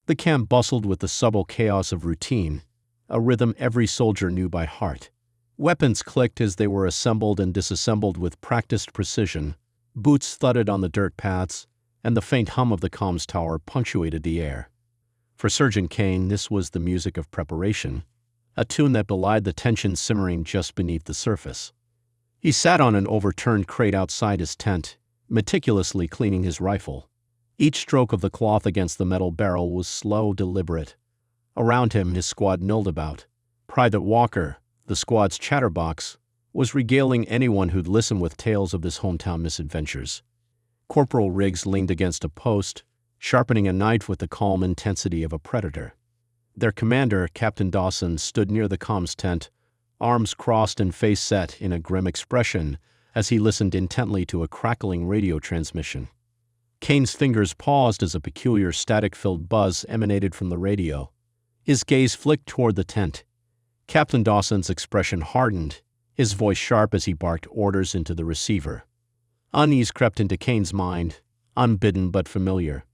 The camp bustled with the subtle chaos of routine, a rhythm every soldier knew by heart. Weapons clicked as they were assembled and disassembled with practiced precision, boots thudded on the dirt paths, and the faint hum of the comms tower punctuated the air. For Sergeant Kane, this was the music of preparation, a tune that belied the tension simmering just beneath the surface. He sat on an overturned crate outside his tent, meticulously cleaning his rifle. Each stroke of the cloth against the metal barrel was slow, deliberate. Around him, his squad milled about. Private Walker, the squad's chatterbox, was regaling anyone who'd listen with tales of his hometown misadventures. Corporal Riggs leaned against a post, sharpening a knife with the calm intensity of a predator. Their commander, Captain Dawson, stood near the comms tent, arms crossed and face set in a grim expression as he listened intently to a crackling radio transmission. Kane's fingers paused as a peculiar static-filled buzz emanated from the radio. His gaze flicked toward the tent. Captain Dawson's expression hardened, his voice sharp as he barked orders into the receiver. Unease crept into Kane's mind, unbidden but familiar.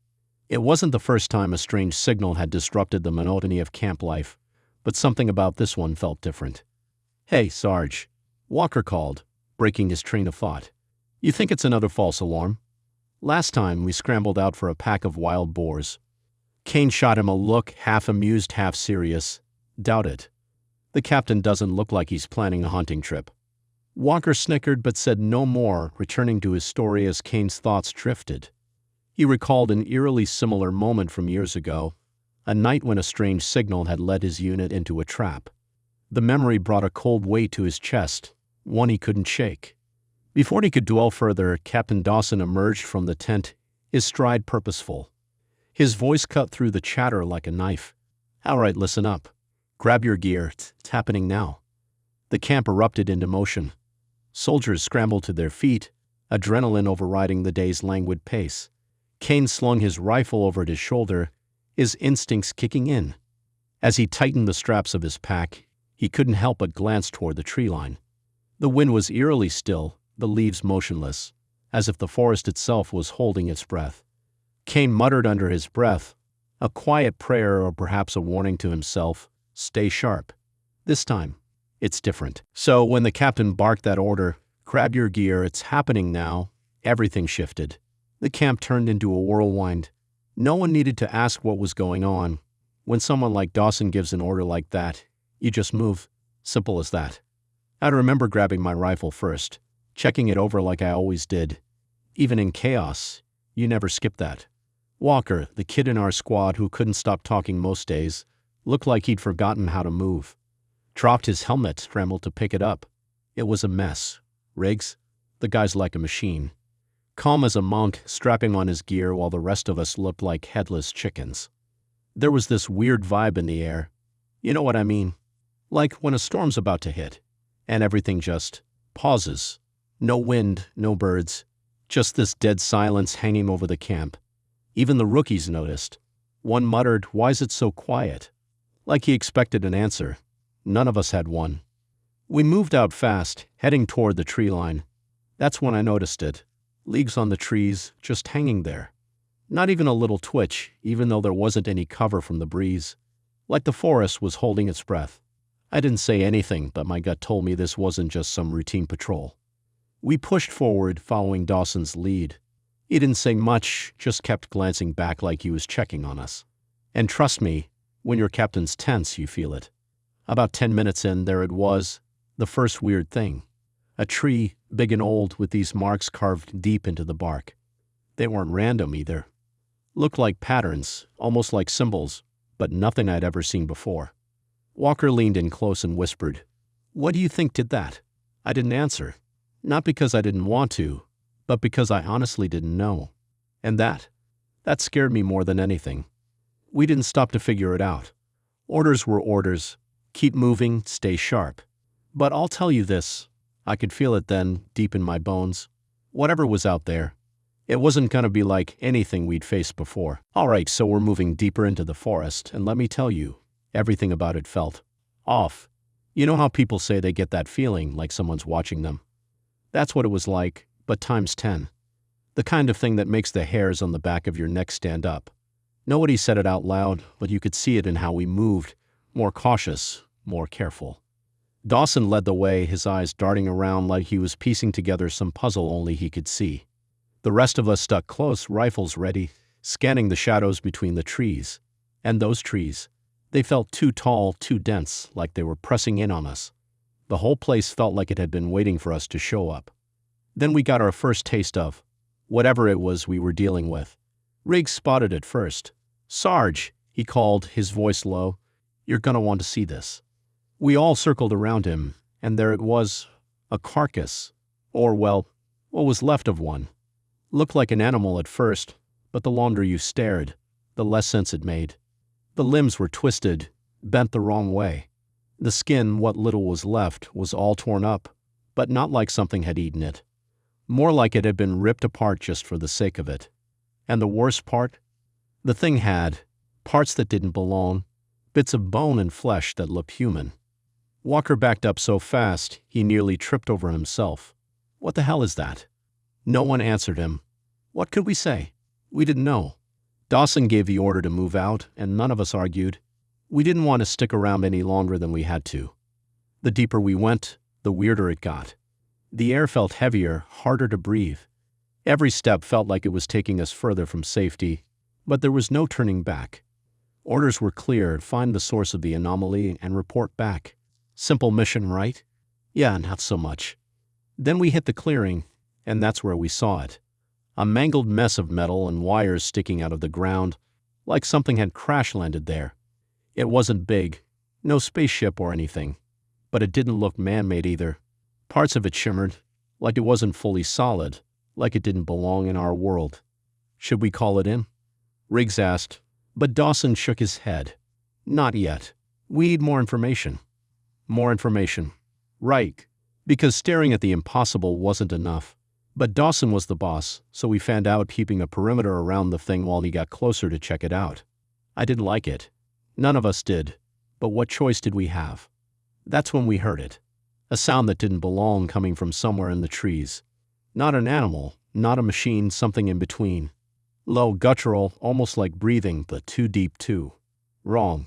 It wasn't the first time a strange signal had disrupted the monotony of camp life, but something about this one felt different. "Hey, Sarge," Walker called, breaking his train of thought. "You think it's another false alarm? Last time we scrambled out for a pack of wild boars." Kane shot him a look, half amused, half serious. "Doubt it. The captain doesn't look like he's planning a hunting trip." Walker snickered but said no more, returning to his story as Kane's thoughts drifted. He recalled an eerily similar moment from years ago, a night when a strange signal had led his unit into a trap. The memory brought a cold weight to his chest, one he couldn't shake. Before he could dwell further, Captain Dawson emerged from the tent, his stride purposeful. His voice cut through the chatter like a knife. "All right, listen up. Grab your gear. It's happening now." The camp erupted into motion. Soldiers scrambled to their feet, adrenaline overriding the day's languid pace. Kane slung his rifle over his shoulder, his instincts kicking in. As he tightened the straps of his pack, he couldn't help but glance toward the tree line. The wind was eerily still, the leaves motionless, as if the forest itself was holding its breath. Kane muttered under his breath, a quiet prayer or perhaps a warning to himself, "Stay sharp. This time, it's different." So when the captain barked that order, "Grab your gear, it's happening now," everything shifted. The camp turned into a whirlwind. No one needed to ask what was going on. When someone like Dawson gives an order like that, you just move. Simple as that. I remember grabbing my rifle first, checking it over like I always did. Even in chaos, you never skip that. Walker, the kid in our squad who couldn't stop talking most days, looked like he'd forgotten how to move. Dropped his helmet, scrambled to pick it up. It was a mess. Riggs, the guy's like a machine. Calm as a monk, strapping on his gear while the rest of us looked like headless chickens. There was this weird vibe in the air. You know what I mean? Like when a storm's about to hit, and everything just pauses. No wind, no birds, just this dead silence hanging over the camp. Even the rookies noticed. One muttered, "Why's it so quiet?" Like he expected an answer. None of us had one. We moved out fast, heading toward the tree line. That's when I noticed it. Leagues on the trees, just hanging there. Not even a little twitch, even though there wasn't any cover from the breeze. Like the forest was holding its breath. I didn't say anything, but my gut told me this wasn't just some routine patrol. We pushed forward, following Dawson's lead. He didn't say much, just kept glancing back like he was checking on us. And trust me, when your captain's tense, you feel it. About 10 minutes in, there it was, the first weird thing. A tree, big and old, with these marks carved deep into the bark. They weren't random either. Looked like patterns, almost like symbols, but nothing I'd ever seen before. Walker leaned in close and whispered, "What do you think did that?" I didn't answer. Not because I didn't want to, but because I honestly didn't know. And that scared me more than anything. We didn't stop to figure it out. Orders were orders. Keep moving, stay sharp. But I'll tell you this, I could feel it then, deep in my bones. Whatever was out there, it wasn't gonna be like anything we'd faced before. All right, so we're moving deeper into the forest, and let me tell you, everything about it felt off. You know how people say they get that feeling like someone's watching them? That's what it was like, but times 10. The kind of thing that makes the hairs on the back of your neck stand up. Nobody said it out loud, but you could see it in how we moved, more cautious, more careful. Dawson led the way, his eyes darting around like he was piecing together some puzzle only he could see. The rest of us stuck close, rifles ready, scanning the shadows between the trees. And those trees, they felt too tall, too dense, like they were pressing in on us. The whole place felt like it had been waiting for us to show up. Then we got our first taste of whatever it was we were dealing with. Riggs spotted it first. "Sarge," he called, his voice low, "you're gonna want to see this." We all circled around him, and there it was, a carcass, or, well, what was left of one. Looked like an animal at first, but the longer you stared, the less sense it made. The limbs were twisted, bent the wrong way. The skin, what little was left, was all torn up, but not like something had eaten it. More like it had been ripped apart just for the sake of it. And the worst part? The thing had parts that didn't belong, bits of bone and flesh that looked human. Walker backed up so fast, he nearly tripped over himself. "What the hell is that?" No one answered him. What could we say? We didn't know. Dawson gave the order to move out, and none of us argued. We didn't want to stick around any longer than we had to. The deeper we went, the weirder it got. The air felt heavier, harder to breathe. Every step felt like it was taking us further from safety, but there was no turning back. Orders were clear: find the source of the anomaly and report back. Simple mission, right? Yeah, not so much. Then we hit the clearing, and that's where we saw it. A mangled mess of metal and wires sticking out of the ground, like something had crash-landed there. It wasn't big, no spaceship or anything, but it didn't look man-made either. Parts of it shimmered, like it wasn't fully solid, like it didn't belong in our world. Should we call it in? Riggs asked, but Dawson shook his head. Not yet. We need more information. More information. Right. Because staring at the impossible wasn't enough. But Dawson was the boss, so we fanned out, keeping a perimeter around the thing while he got closer to check it out. I didn't like it. None of us did. But what choice did we have? That's when we heard it. A sound that didn't belong, coming from somewhere in the trees. Not an animal, not a machine, something in between. Low, guttural, almost like breathing, but too deep too. Wrong.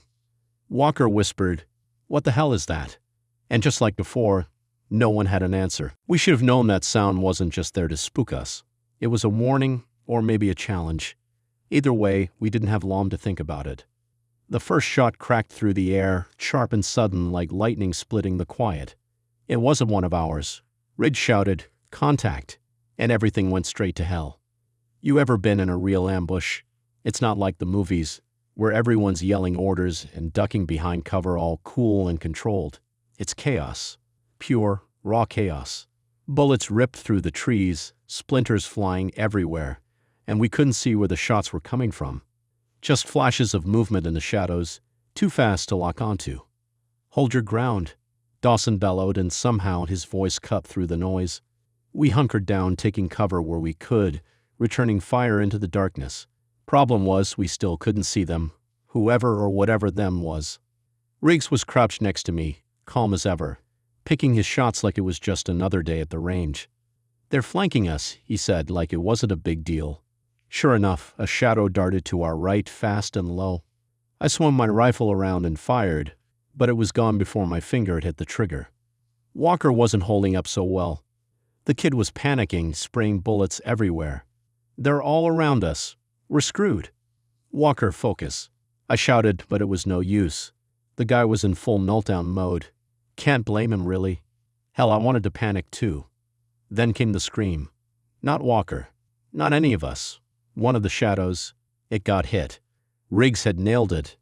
Walker whispered, "What the hell is that?" And just like before, no one had an answer. We should have known that sound wasn't just there to spook us. It was a warning, or maybe a challenge. Either way, we didn't have long to think about it. The first shot cracked through the air, sharp and sudden, like lightning splitting the quiet. It wasn't one of ours. Riggs shouted, "Contact," and everything went straight to hell. You ever been in a real ambush? It's not like the movies, where everyone's yelling orders and ducking behind cover, all cool and controlled. It's chaos. Pure, raw chaos. Bullets ripped through the trees, splinters flying everywhere, and we couldn't see where the shots were coming from. Just flashes of movement in the shadows, too fast to lock onto. "Hold your ground," Dawson bellowed, and somehow his voice cut through the noise. We hunkered down, taking cover where we could, returning fire into the darkness. Problem was, we still couldn't see them, whoever or whatever them was. Riggs was crouched next to me, calm as ever, picking his shots like it was just another day at the range. "They're flanking us," he said, like it wasn't a big deal. Sure enough, a shadow darted to our right, fast and low. I swung my rifle around and fired, but it was gone before my finger had hit the trigger. Walker wasn't holding up so well. The kid was panicking, spraying bullets everywhere. "They're all around us. We're screwed." "Walker, focus." I shouted, but it was no use. The guy was in full meltdown mode. Can't blame him, really. Hell, I wanted to panic too. Then came the scream. Not Walker. Not any of us. One of the shadows. It got hit. Riggs had nailed it.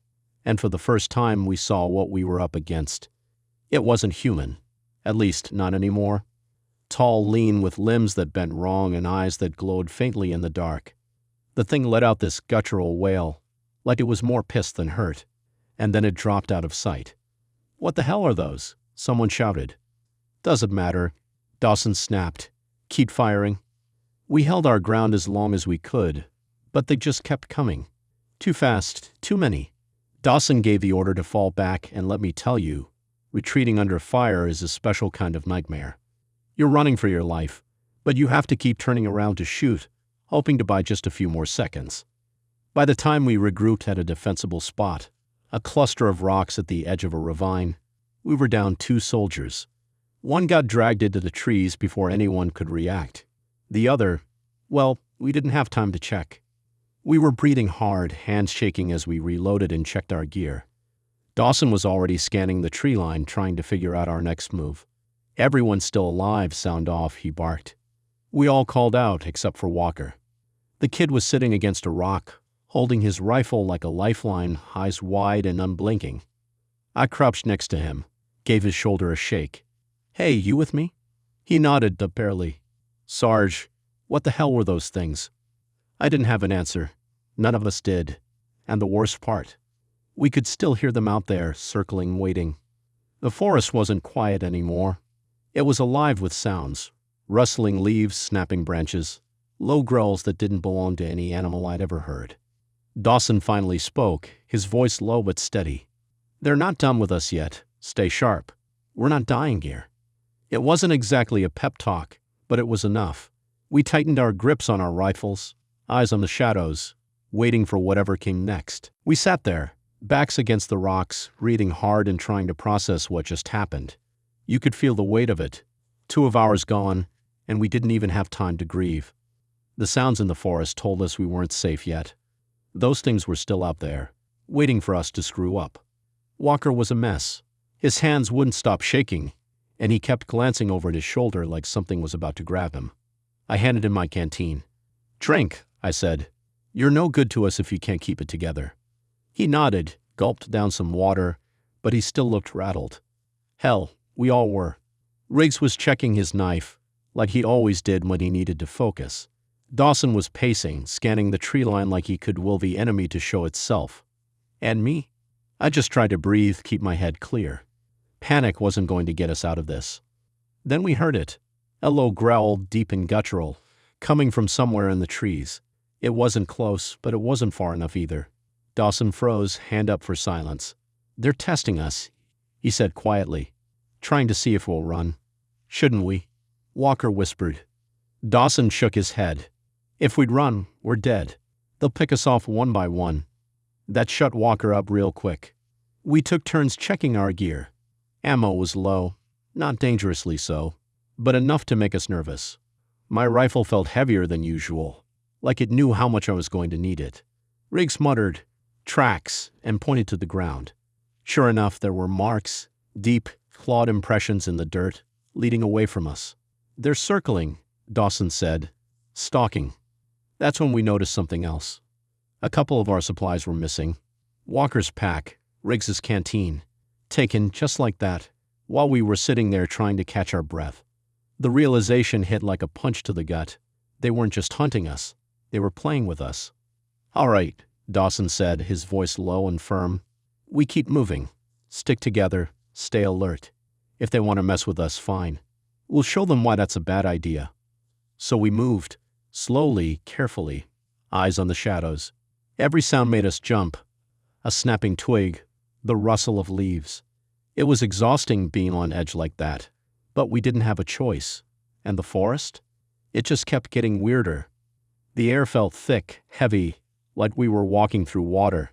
And for the first time, we saw what we were up against. It wasn't human. At least, not anymore. Tall, lean, with limbs that bent wrong and eyes that glowed faintly in the dark. The thing let out this guttural wail, like it was more pissed than hurt, and then it dropped out of sight. "What the hell are those?" someone shouted. "Doesn't matter," Dawson snapped. "Keep firing." We held our ground as long as we could, but they just kept coming. Too fast, too many. Dawson gave the order to fall back, and let me tell you, retreating under fire is a special kind of nightmare. You're running for your life, but you have to keep turning around to shoot, hoping to buy just a few more seconds. By the time we regrouped at a defensible spot, a cluster of rocks at the edge of a ravine, we were down 2 soldiers. One got dragged into the trees before anyone could react. The other, well, we didn't have time to check. We were breathing hard, hands shaking as we reloaded and checked our gear. Dawson was already scanning the tree line, trying to figure out our next move. "Everyone's still alive, sound off," he barked. We all called out, except for Walker. The kid was sitting against a rock, holding his rifle like a lifeline, eyes wide and unblinking. I crouched next to him, gave his shoulder a shake. "Hey, you with me?" He nodded, but barely. "Sarge, what the hell were those things?" I didn't have an answer. None of us did. And the worst part, we could still hear them out there, circling, waiting. The forest wasn't quiet anymore. It was alive with sounds. Rustling leaves, snapping branches, low growls that didn't belong to any animal I'd ever heard. Dawson finally spoke, his voice low but steady. "They're not done with us yet. Stay sharp. We're not dying here." It wasn't exactly a pep talk, but it was enough. We tightened our grips on our rifles, eyes on the shadows, waiting for whatever came next. We sat there, backs against the rocks, breathing hard and trying to process what just happened. You could feel the weight of it. 2 hours gone, and we didn't even have time to grieve. The sounds in the forest told us we weren't safe yet. Those things were still out there, waiting for us to screw up. Walker was a mess. His hands wouldn't stop shaking, and he kept glancing over at his shoulder like something was about to grab him. I handed him my canteen. "Drink," I said. "You're no good to us if you can't keep it together." He nodded, gulped down some water, but he still looked rattled. Hell, we all were. Riggs was checking his knife, like he always did when he needed to focus. Dawson was pacing, scanning the tree line like he could will the enemy to show itself. And me? I just tried to breathe, keep my head clear. Panic wasn't going to get us out of this. Then we heard it. A low growl, deep and guttural, coming from somewhere in the trees. It wasn't close, but it wasn't far enough either. Dawson froze, hand up for silence. "They're testing us," he said quietly, "trying to see if we'll run." "Shouldn't we?" Walker whispered. Dawson shook his head. "If we'd run, we're dead. They'll pick us off one by one." That shut Walker up real quick. We took turns checking our gear. Ammo was low, not dangerously so, but enough to make us nervous. My rifle felt heavier than usual, like it knew how much I was going to need it. Riggs muttered, "Tracks," and pointed to the ground. Sure enough, there were marks, deep, clawed impressions in the dirt, leading away from us. "They're circling," Dawson said. "Stalking." That's when we noticed something else. A couple of our supplies were missing. Walker's pack, Riggs's canteen, taken just like that, while we were sitting there trying to catch our breath. The realization hit like a punch to the gut. They weren't just hunting us, they were playing with us. "All right," Dawson said, his voice low and firm. "We keep moving. Stick together, stay alert. If they want to mess with us, fine. We'll show them why that's a bad idea." So we moved, slowly, carefully, eyes on the shadows. Every sound made us jump. A snapping twig, the rustle of leaves. It was exhausting being on edge like that, but we didn't have a choice. And the forest? It just kept getting weirder. The air felt thick, heavy, like we were walking through water.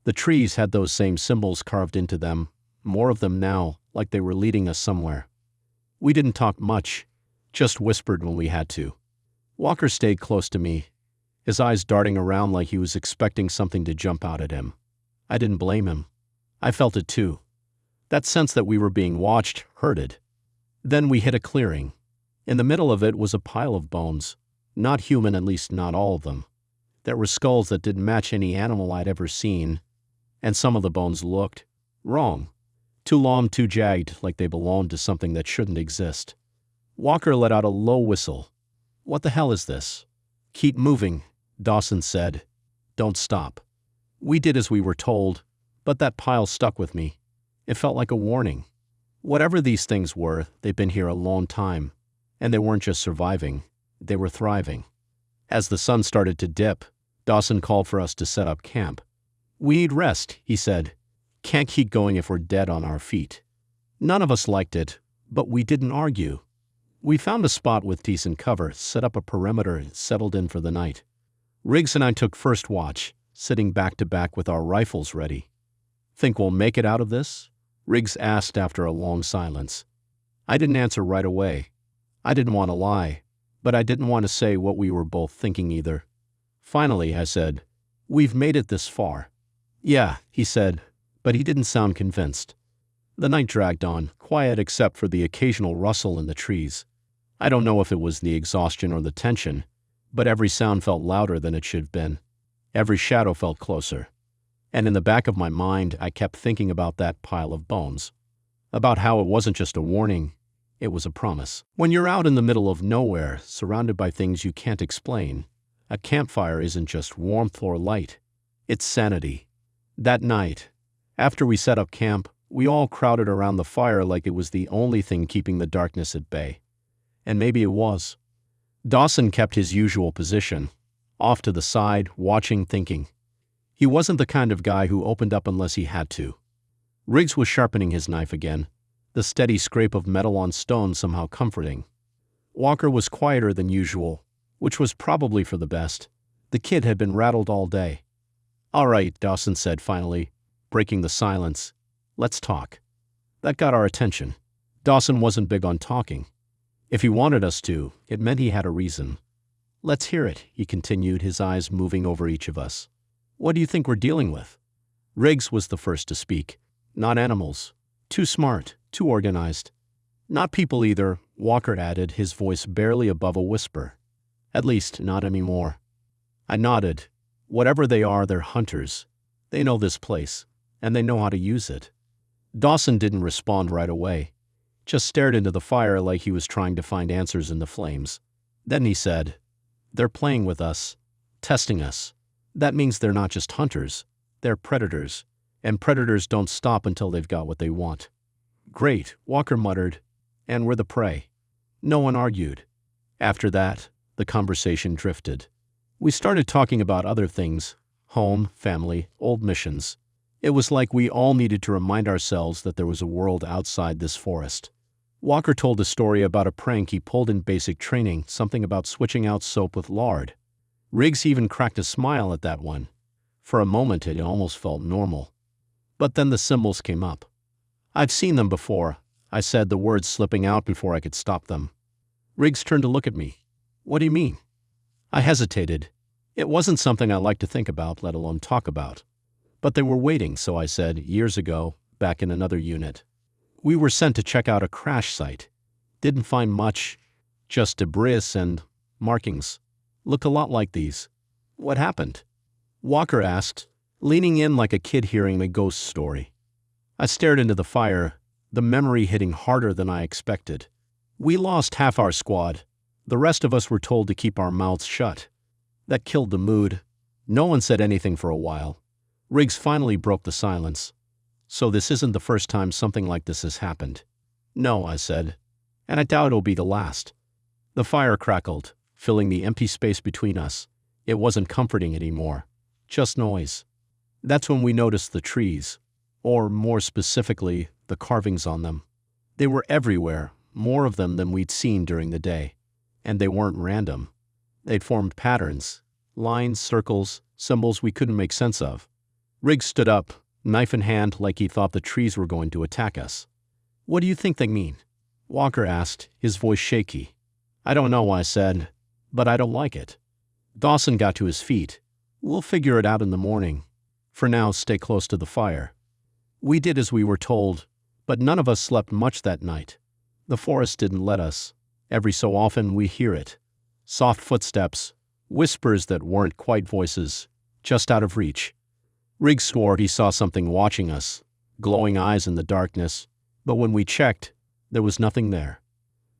The trees had those same symbols carved into them, more of them now, like they were leading us somewhere. We didn't talk much, just whispered when we had to. Walker stayed close to me, his eyes darting around like he was expecting something to jump out at him. I didn't blame him. I felt it too. That sense that we were being watched hurted. Then we hit a clearing. In the middle of it was a pile of bones. Not human, at least not all of them. There were skulls that didn't match any animal I'd ever seen, and some of the bones looked wrong. Too long, too jagged, like they belonged to something that shouldn't exist. Walker let out a low whistle. "What the hell is this?" "Keep moving," Dawson said. "Don't stop." We did as we were told, but that pile stuck with me. It felt like a warning. Whatever these things were, they'd been here a long time, and they weren't just surviving, they were thriving. As the sun started to dip, Dawson called for us to set up camp. "We need rest," he said. "Can't keep going if we're dead on our feet." None of us liked it, but we didn't argue. We found a spot with decent cover, set up a perimeter, and settled in for the night. Riggs and I took first watch, sitting back to back with our rifles ready. "Think we'll make it out of this?" Riggs asked after a long silence. I didn't answer right away. I didn't want to lie, but I didn't want to say what we were both thinking either. Finally, I said, "We've made it this far." "Yeah," he said, but he didn't sound convinced. The night dragged on, quiet except for the occasional rustle in the trees. I don't know if it was the exhaustion or the tension, but every sound felt louder than it should have been. Every shadow felt closer. And in the back of my mind, I kept thinking about that pile of bones. About how it wasn't just a warning, it was a promise. When you're out in the middle of nowhere, surrounded by things you can't explain, a campfire isn't just warmth or light. It's sanity. That night, after we set up camp, we all crowded around the fire like it was the only thing keeping the darkness at bay. And maybe it was. Dawson kept his usual position, off to the side, watching, thinking. He wasn't the kind of guy who opened up unless he had to. Riggs was sharpening his knife again, the steady scrape of metal on stone somehow comforting. Walker was quieter than usual, which was probably for the best. The kid had been rattled all day. "All right," Dawson said finally, breaking the silence. "Let's talk." That got our attention. Dawson wasn't big on talking. If he wanted us to, it meant he had a reason. "Let's hear it," he continued, his eyes moving over each of us. "What do you think we're dealing with?" Riggs was the first to speak. "Not animals. Too smart, too organized. Not people either," Walker added, his voice barely above a whisper. "At least, not anymore." I nodded. "Whatever they are, they're hunters. They know this place, and they know how to use it." Dawson didn't respond right away, just stared into the fire like he was trying to find answers in the flames. Then he said, "They're playing with us, testing us. That means they're not just hunters, they're predators, and predators don't stop until they've got what they want." "Great," Walker muttered, "and we're the prey." No one argued. After that, the conversation drifted. We started talking about other things, home, family, old missions. It was like we all needed to remind ourselves that there was a world outside this forest. Walker told a story about a prank he pulled in basic training, something about switching out soap with lard. Riggs even cracked a smile at that one. For a moment, it almost felt normal. But then the symbols came up. "I've seen them before," I said, the words slipping out before I could stop them. Riggs turned to look at me. "What do you mean?" I hesitated. It wasn't something I liked to think about, let alone talk about. But they were waiting, so I said, "Years ago, back in another unit. We were sent to check out a crash site. Didn't find much, just debris and markings. Look a lot like these." "What happened?" Walker asked, leaning in like a kid hearing a ghost story. I stared into the fire, the memory hitting harder than I expected. "We lost half our squad. The rest of us were told to keep our mouths shut. That killed the mood. No one said anything for a while. Riggs finally broke the silence. "So this isn't the first time something like this has happened?" "No," I said, "and I doubt it'll be the last." The fire crackled, filling the empty space between us. It wasn't comforting anymore, just noise. That's when we noticed the trees, or more specifically, the carvings on them. They were everywhere, more of them than we'd seen during the day. And they weren't random. They'd formed patterns, lines, circles, symbols we couldn't make sense of. Riggs stood up, knife in hand, like he thought the trees were going to attack us. "What do you think they mean?" Walker asked, his voice shaky. "I don't know," I said, "but I don't like it." Dawson got to his feet. "We'll figure it out in the morning. For now, stay close to the fire." We did as we were told, but none of us slept much that night. The forest didn't let us. Every so often we hear it. Soft footsteps, whispers that weren't quite voices, just out of reach. Riggs swore he saw something watching us, glowing eyes in the darkness, but when we checked, there was nothing there.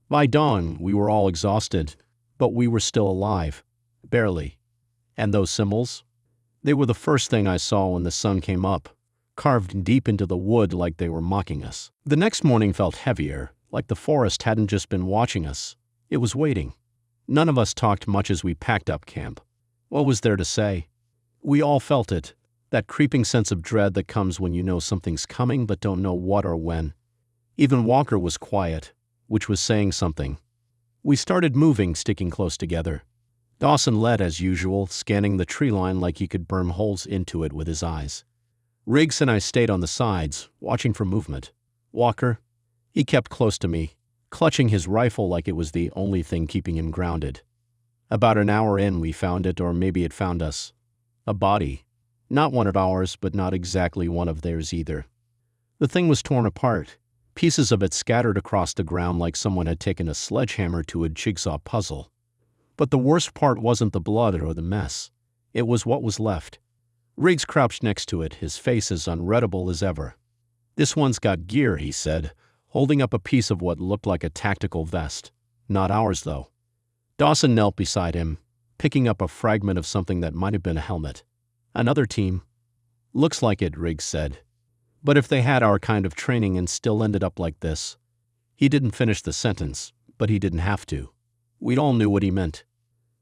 By dawn, we were all exhausted, but we were still alive. Barely. And those symbols? They were the first thing I saw when the sun came up, carved deep into the wood like they were mocking us. The next morning felt heavier, like the forest hadn't just been watching us. It was waiting. None of us talked much as we packed up camp. What was there to say? We all felt it, that creeping sense of dread that comes when you know something's coming but don't know what or when. Even Walker was quiet, which was saying something. We started moving, sticking close together. Dawson led as usual, scanning the tree line like he could burn holes into it with his eyes. Riggs and I stayed on the sides, watching for movement. Walker, he kept close to me, clutching his rifle like it was the only thing keeping him grounded. About an hour in, we found it, or maybe it found us. A body. Not one of ours, but not exactly one of theirs either. The thing was torn apart, pieces of it scattered across the ground like someone had taken a sledgehammer to a jigsaw puzzle. But the worst part wasn't the blood or the mess. It was what was left. Riggs crouched next to it, his face as unreadable as ever. "This one's got gear," he said, holding up a piece of what looked like a tactical vest. "Not ours, though." Dawson knelt beside him, picking up a fragment of something that might have been a helmet. "Another team." "Looks like it," Riggs said. "But if they had our kind of training and still ended up like this." He didn't finish the sentence, but he didn't have to. We all knew what he meant.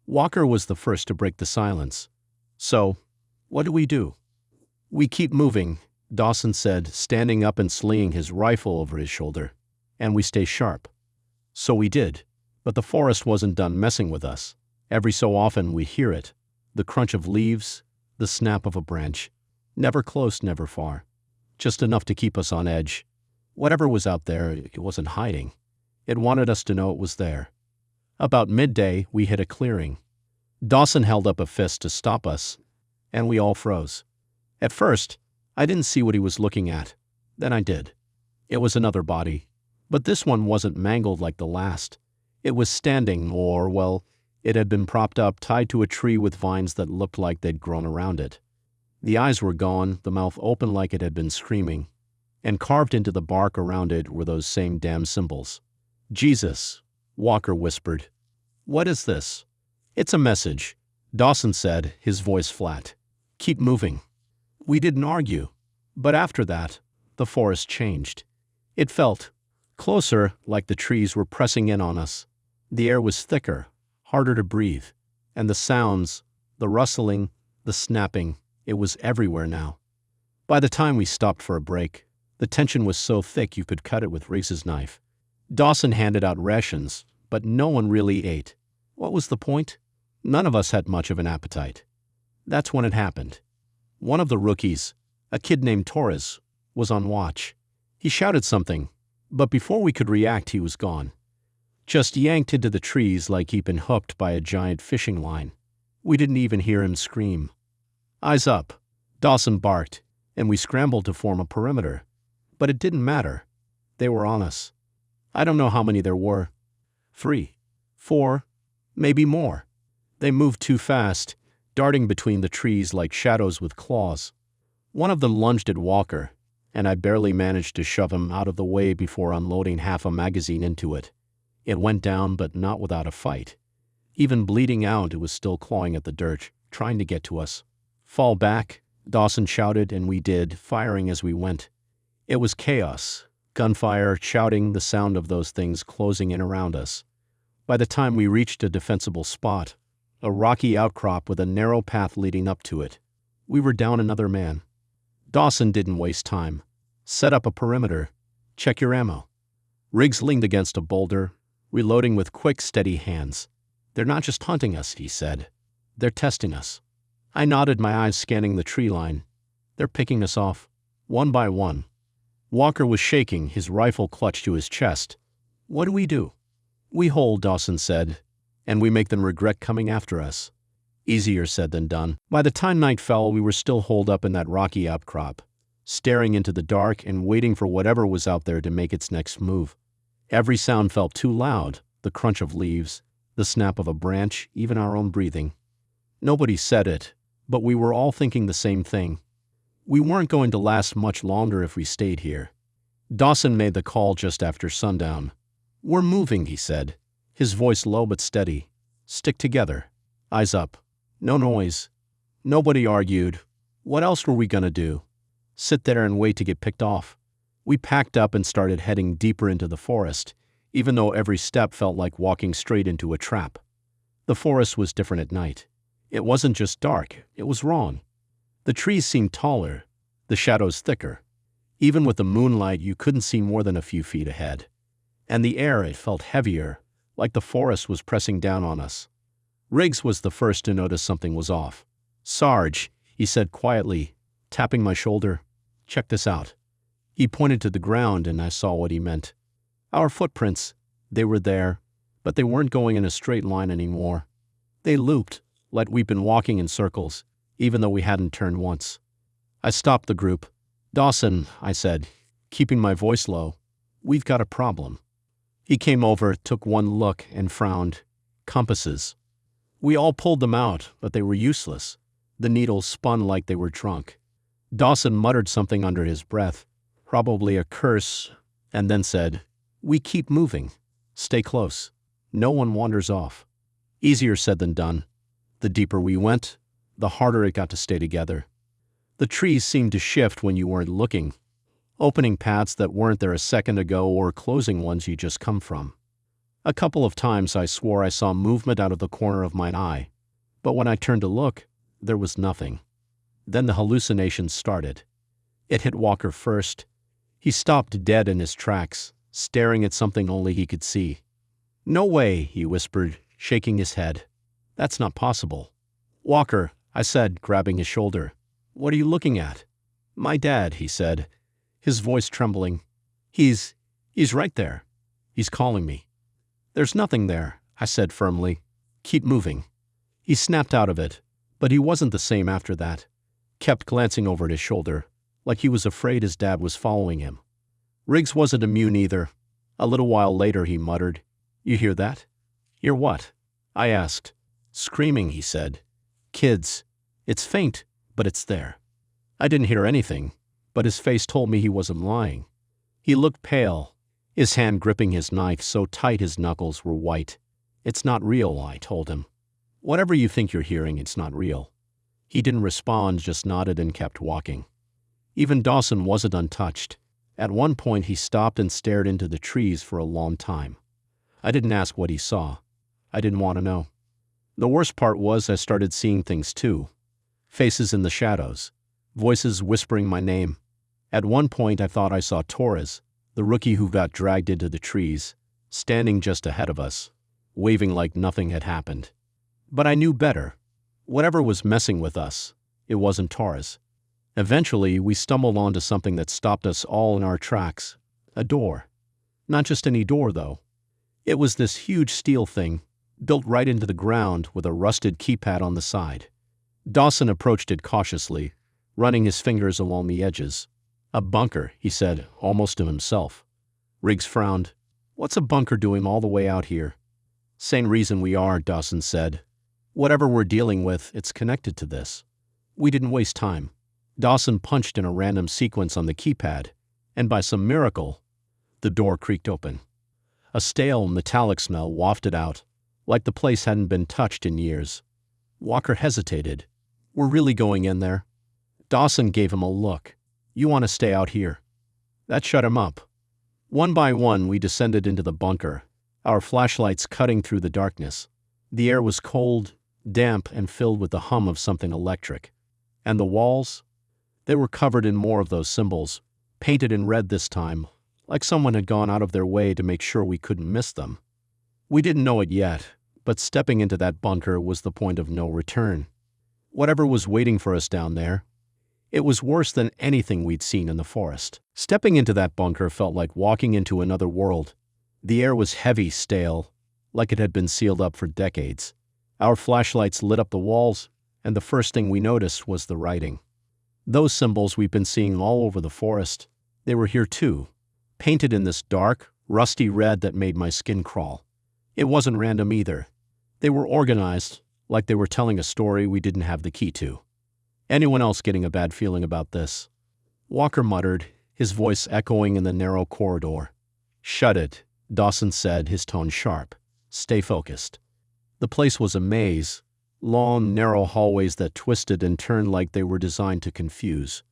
Walker was the first to break the silence. "So, what do we do?" "We keep moving," Dawson said, standing up and slinging his rifle over his shoulder. "And we stay sharp." So we did. But the forest wasn't done messing with us. Every so often we hear it. The crunch of leaves, the snap of a branch. Never close, never far. Just enough to keep us on edge. Whatever was out there, it wasn't hiding. It wanted us to know it was there. About midday, we hit a clearing. Dawson held up a fist to stop us, and we all froze. At first, I didn't see what he was looking at. Then I did. It was another body. But this one wasn't mangled like the last. It was standing, or, well, it had been propped up, tied to a tree with vines that looked like they'd grown around it. The eyes were gone, the mouth open like it had been screaming, and carved into the bark around it were those same damn symbols. "Jesus," Walker whispered. "What is this?" "It's a message," Dawson said, his voice flat. "Keep moving." We didn't argue. But after that, the forest changed. It felt closer, like the trees were pressing in on us. The air was thicker, harder to breathe, and the sounds, the rustling, the snapping, it was everywhere now. By the time we stopped for a break, the tension was so thick you could cut it with Riggs's knife. Dawson handed out rations, but no one really ate. What was the point? None of us had much of an appetite. That's when it happened. One of the rookies, a kid named Torres, was on watch. He shouted something, but before we could react, he was gone. Just yanked into the trees like he'd been hooked by a giant fishing line. We didn't even hear him scream. "Eyes up," Dawson barked, and we scrambled to form a perimeter. But it didn't matter. They were on us. I don't know how many there were. 3, 4, maybe more. They moved too fast, darting between the trees like shadows with claws. One of them lunged at Walker, and I barely managed to shove him out of the way before unloading half a magazine into it. It went down, but not without a fight. Even bleeding out, it was still clawing at the dirt, trying to get to us. "Fall back," Dawson shouted, and we did, firing as we went. It was chaos. Gunfire, shouting, the sound of those things closing in around us. By the time we reached a defensible spot, a rocky outcrop with a narrow path leading up to it, we were down another man. Dawson didn't waste time. "Set up a perimeter. Check your ammo." Riggs leaned against a boulder, reloading with quick, steady hands. "They're not just hunting us," he said. "They're testing us." I nodded, my eyes scanning the tree line. "They're picking us off, one by one." Walker was shaking, his rifle clutched to his chest. "What do we do?" "We hold," Dawson said, "and we make them regret coming after us." Easier said than done. By the time night fell, we were still holed up in that rocky outcrop, staring into the dark and waiting for whatever was out there to make its next move. Every sound felt too loud, the crunch of leaves, the snap of a branch, even our own breathing. Nobody said it, but we were all thinking the same thing. We weren't going to last much longer if we stayed here. Dawson made the call just after sundown. "We're moving," he said, his voice low but steady. "Stick together. Eyes up. No noise." Nobody argued. What else were we gonna do? Sit there and wait to get picked off? We packed up and started heading deeper into the forest, even though every step felt like walking straight into a trap. The forest was different at night. It wasn't just dark, it was wrong. The trees seemed taller, the shadows thicker. Even with the moonlight, you couldn't see more than a few feet ahead. And the air, it felt heavier, like the forest was pressing down on us. Riggs was the first to notice something was off. "Sarge," he said quietly, tapping my shoulder. "Check this out." He pointed to the ground, and I saw what he meant. Our footprints, they were there, but they weren't going in a straight line anymore. They looped, like we'd been walking in circles, even though we hadn't turned once. I stopped the group. "Dawson," I said, keeping my voice low, "we've got a problem." He came over, took one look, and frowned. "Compasses." We all pulled them out, but they were useless. The needles spun like they were drunk. Dawson muttered something under his breath, probably a curse, and then said, "We keep moving. Stay close. No one wanders off." Easier said than done. The deeper we went, the harder it got to stay together. The trees seemed to shift when you weren't looking, opening paths that weren't there a second ago or closing ones you just come from. A couple of times I swore I saw movement out of the corner of my eye, but when I turned to look, there was nothing. Then the hallucination started. It hit Walker first. He stopped dead in his tracks, staring at something only he could see. "No way," he whispered, shaking his head. "That's not possible." "Walker," I said, grabbing his shoulder. "What are you looking at?" "My dad," he said, his voice trembling. He's right there. He's calling me." "There's nothing there," I said firmly. "Keep moving." He snapped out of it, but he wasn't the same after that. Kept glancing over at his shoulder, like he was afraid his dad was following him. Riggs wasn't immune either. A little while later he muttered, "You hear that?" "Hear what?" I asked. "Screaming," he said. "Kids. It's faint, but it's there." I didn't hear anything, but his face told me he wasn't lying. He looked pale, his hand gripping his knife so tight his knuckles were white. "It's not real," I told him. "Whatever you think you're hearing, it's not real." He didn't respond, just nodded and kept walking. Even Dawson wasn't untouched. At one point he stopped and stared into the trees for a long time. I didn't ask what he saw. I didn't want to know. The worst part was I started seeing things too. Faces in the shadows. Voices whispering my name. At one point I thought I saw Torres, the rookie who got dragged into the trees, standing just ahead of us, waving like nothing had happened. But I knew better. Whatever was messing with us, it wasn't Torres. Eventually, we stumbled onto something that stopped us all in our tracks. A door. Not just any door, though. It was this huge steel thing, built right into the ground with a rusted keypad on the side. Dawson approached it cautiously, running his fingers along the edges. "A bunker," he said, almost to himself. Riggs frowned. "What's a bunker doing all the way out here?" "Same reason we are," Dawson said. "Whatever we're dealing with, it's connected to this." We didn't waste time. Dawson punched in a random sequence on the keypad, and by some miracle, the door creaked open. A stale, metallic smell wafted out, like the place hadn't been touched in years. Walker hesitated. "We're really going in there?" Dawson gave him a look. "You want to stay out here?" That shut him up. One by one, we descended into the bunker, our flashlights cutting through the darkness. The air was cold, damp, and filled with the hum of something electric. And the walls? They were covered in more of those symbols, painted in red this time, like someone had gone out of their way to make sure we couldn't miss them. We didn't know it yet, but stepping into that bunker was the point of no return. Whatever was waiting for us down there, it was worse than anything we'd seen in the forest. Stepping into that bunker felt like walking into another world. The air was heavy, stale, like it had been sealed up for decades. Our flashlights lit up the walls, and the first thing we noticed was the writing. Those symbols we've been seeing all over the forest, they were here too, painted in this dark, rusty red that made my skin crawl. It wasn't random either. They were organized, like they were telling a story we didn't have the key to. Anyone else getting a bad feeling about this? Walker muttered, his voice echoing in the narrow corridor. "Shut it," Dawson said, his tone sharp. "Stay focused." The place was a maze, long, narrow hallways that twisted and turned like they were designed to confuse.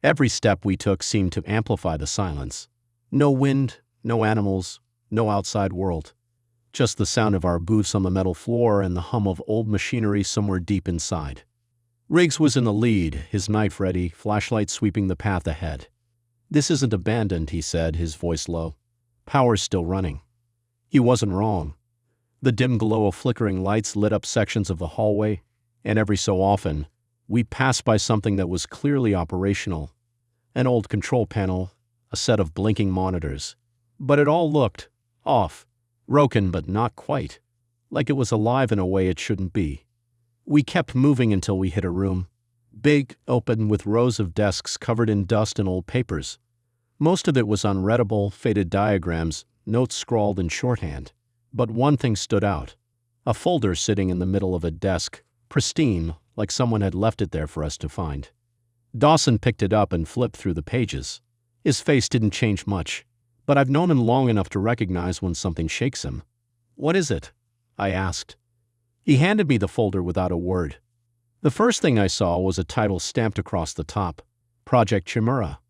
Every step we took seemed to amplify the silence. No wind, no animals, no outside world. Just the sound of our boots on the metal floor and the hum of old machinery somewhere deep inside. Riggs was in the lead, his knife ready, flashlight sweeping the path ahead. "This isn't abandoned," he said, his voice low. "Power's still running." He wasn't wrong. The dim glow of flickering lights lit up sections of the hallway, and every so often, we passed by something that was clearly operational. An old control panel, a set of blinking monitors. But it all looked off, broken but not quite, like it was alive in a way it shouldn't be. We kept moving until we hit a room. Big, open, with rows of desks covered in dust and old papers. Most of it was unreadable, faded diagrams, notes scrawled in shorthand. But one thing stood out. A folder sitting in the middle of a desk, pristine, like someone had left it there for us to find. Dawson picked it up and flipped through the pages. His face didn't change much, but I've known him long enough to recognize when something shakes him. "What is it?" I asked. He handed me the folder without a word. The first thing I saw was a title stamped across the top, Project Chimera.